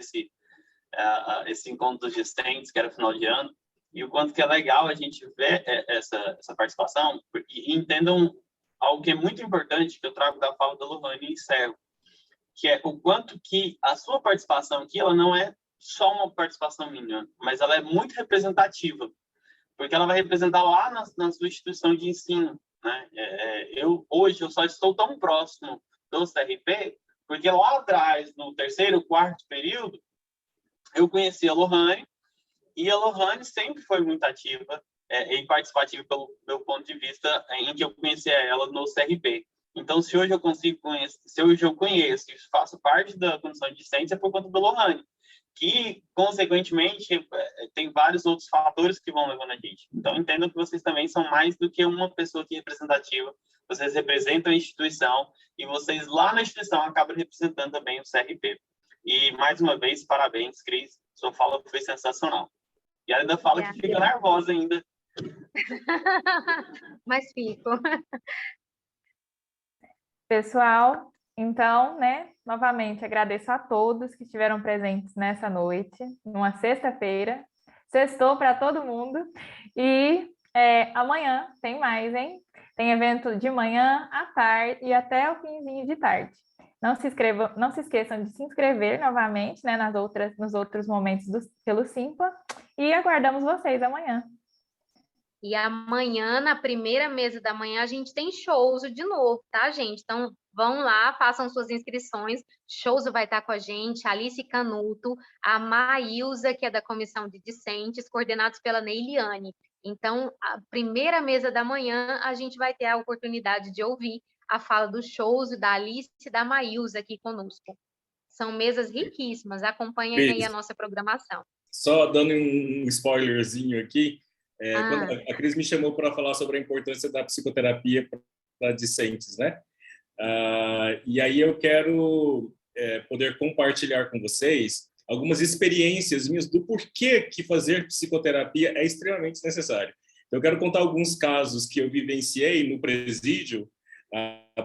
Speaker 4: esse encontro dos discentes, que era final de ano, e o quanto que é legal a gente ver essa participação, e entendam algo que é muito importante, que eu trago da fala da Lohane e encerro, que é o quanto que a sua participação aqui, ela não é só uma participação minha, mas ela é muito representativa, porque ela vai representar lá na sua instituição de ensino, né? Hoje eu só estou tão próximo do CRP, porque lá atrás, no terceiro, quarto período, eu conheci a Lohane, e a Lohane sempre foi muito ativa e participativa pelo meu ponto de vista, em que eu conheci ela no CRP. Então, se hoje eu consigo conhecer, se hoje eu conheço e faço parte da comissão de discentes, é por conta da Lohane, que, consequentemente, tem vários outros fatores que vão levando a gente. Então, entendo que vocês também são mais do que uma pessoa aqui representativa, vocês representam a instituição, e vocês lá na instituição acabam representando também o CRP. E, mais uma vez, parabéns, Cris, sua fala foi sensacional. E ela ainda fala que fica nervosa ainda.
Speaker 8: Mas fico.
Speaker 1: Pessoal, então, né, novamente agradeço a todos que estiveram presentes nessa noite, numa sexta-feira. Sextou para todo mundo. E amanhã tem mais, hein? Tem evento de manhã, à tarde e até o finzinho de tarde. Não se esqueçam de se inscrever novamente, né, nos outros momentos pelo Simpla. E aguardamos vocês amanhã.
Speaker 8: E amanhã, na primeira mesa da manhã, a gente tem Chouso de novo, tá, gente? Então, vão lá, façam suas inscrições. Chouso vai estar com a gente, Alice Canuto, a Maílza, que é da Comissão de Discentes, coordenados pela Neiliane. Então, a primeira mesa da manhã, a gente vai ter a oportunidade de ouvir a fala do Chouso, da Alice e da Maílza aqui conosco. São mesas riquíssimas, acompanhem aí a nossa programação.
Speaker 6: Só dando um spoilerzinho aqui, quando a Cris me chamou para falar sobre a importância da psicoterapia para discentes, né? E aí eu quero poder compartilhar com vocês algumas experiências minhas do porquê que fazer psicoterapia é extremamente necessário. Eu quero contar alguns casos que eu vivenciei no presídio,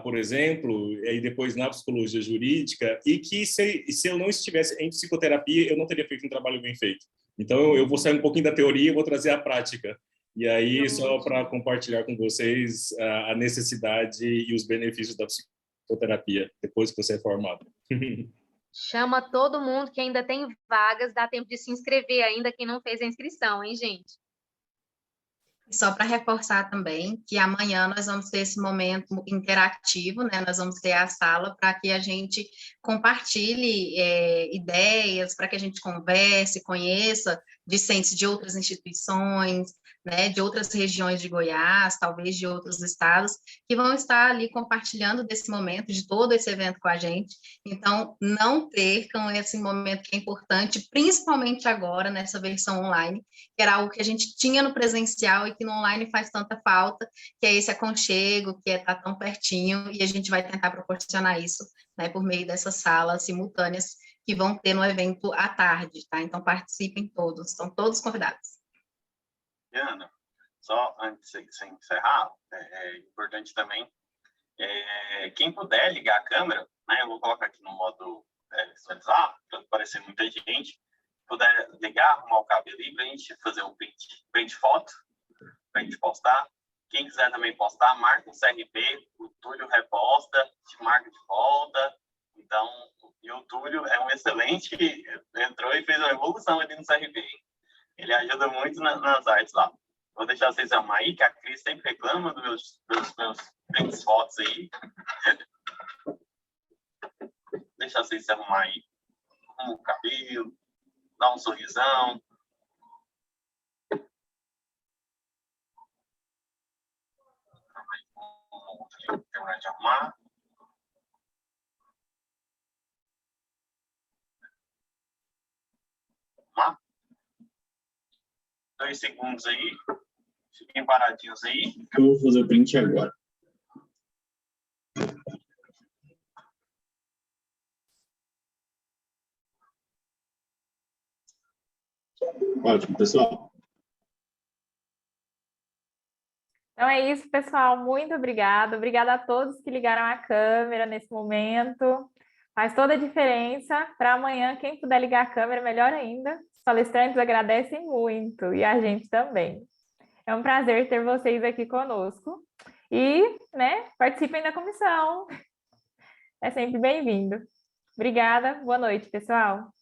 Speaker 6: por exemplo, e depois na psicologia jurídica, e que se eu não estivesse em psicoterapia, eu não teria feito um trabalho bem feito. Então, eu vou sair um pouquinho da teoria e vou trazer a prática. E aí, só para compartilhar com vocês a necessidade e os benefícios da psicoterapia, depois que você é formado.
Speaker 8: Chama todo mundo que ainda tem vagas, dá tempo de se inscrever ainda, quem não fez a inscrição, hein, gente?
Speaker 3: Só para reforçar também que amanhã nós vamos ter esse momento interativo, né? Nós vamos ter a sala para que a gente compartilhe ideias, para que a gente converse, conheça discentes de outras instituições, né? De outras regiões de Goiás, talvez de outros estados, que vão estar ali compartilhando desse momento, de todo esse evento com a gente. Então, não percam esse momento que é importante, principalmente agora, nessa versão online, que era algo que a gente tinha no presencial e que no online faz tanta falta, que é esse aconchego, que é estar tão pertinho, e a gente vai tentar proporcionar isso, né, por meio dessas salas simultâneas que vão ter no evento à tarde, tá? Então, participem todos, estão todos convidados.
Speaker 4: Ana, só antes de encerrar, é importante também, quem puder ligar a câmera, né, eu vou colocar aqui no modo visualizar, para aparecer muita gente, puder ligar, arrumar o cabelo ali para a gente fazer um print foto, para a gente postar. Quem quiser também postar, marca o CRP, o Túlio reposta, te marca de volta. Então, e o Túlio é um excelente, entrou e fez uma revolução ali no CRP. Ele ajuda muito nas artes lá. Vou deixar vocês arrumar aí, que a Cris sempre reclama dos meus prints fotos aí. Deixar vocês se arrumar aí. Arruma o cabelo, dá um sorrisão. Terminar de arrumar. Arrumar. 2 segundos aí. Fiquem paradinhos aí, que eu vou fazer o print agora. Ótimo, pessoal.
Speaker 1: Então é isso, pessoal. Muito obrigada. Obrigada a todos que ligaram a câmera nesse momento. Faz toda a diferença. Para amanhã, quem puder ligar a câmera, melhor ainda. Os palestrantes agradecem muito e a gente também. É um prazer ter vocês aqui conosco. E, né, participem da comissão. É sempre bem-vindo. Obrigada. Boa noite, pessoal.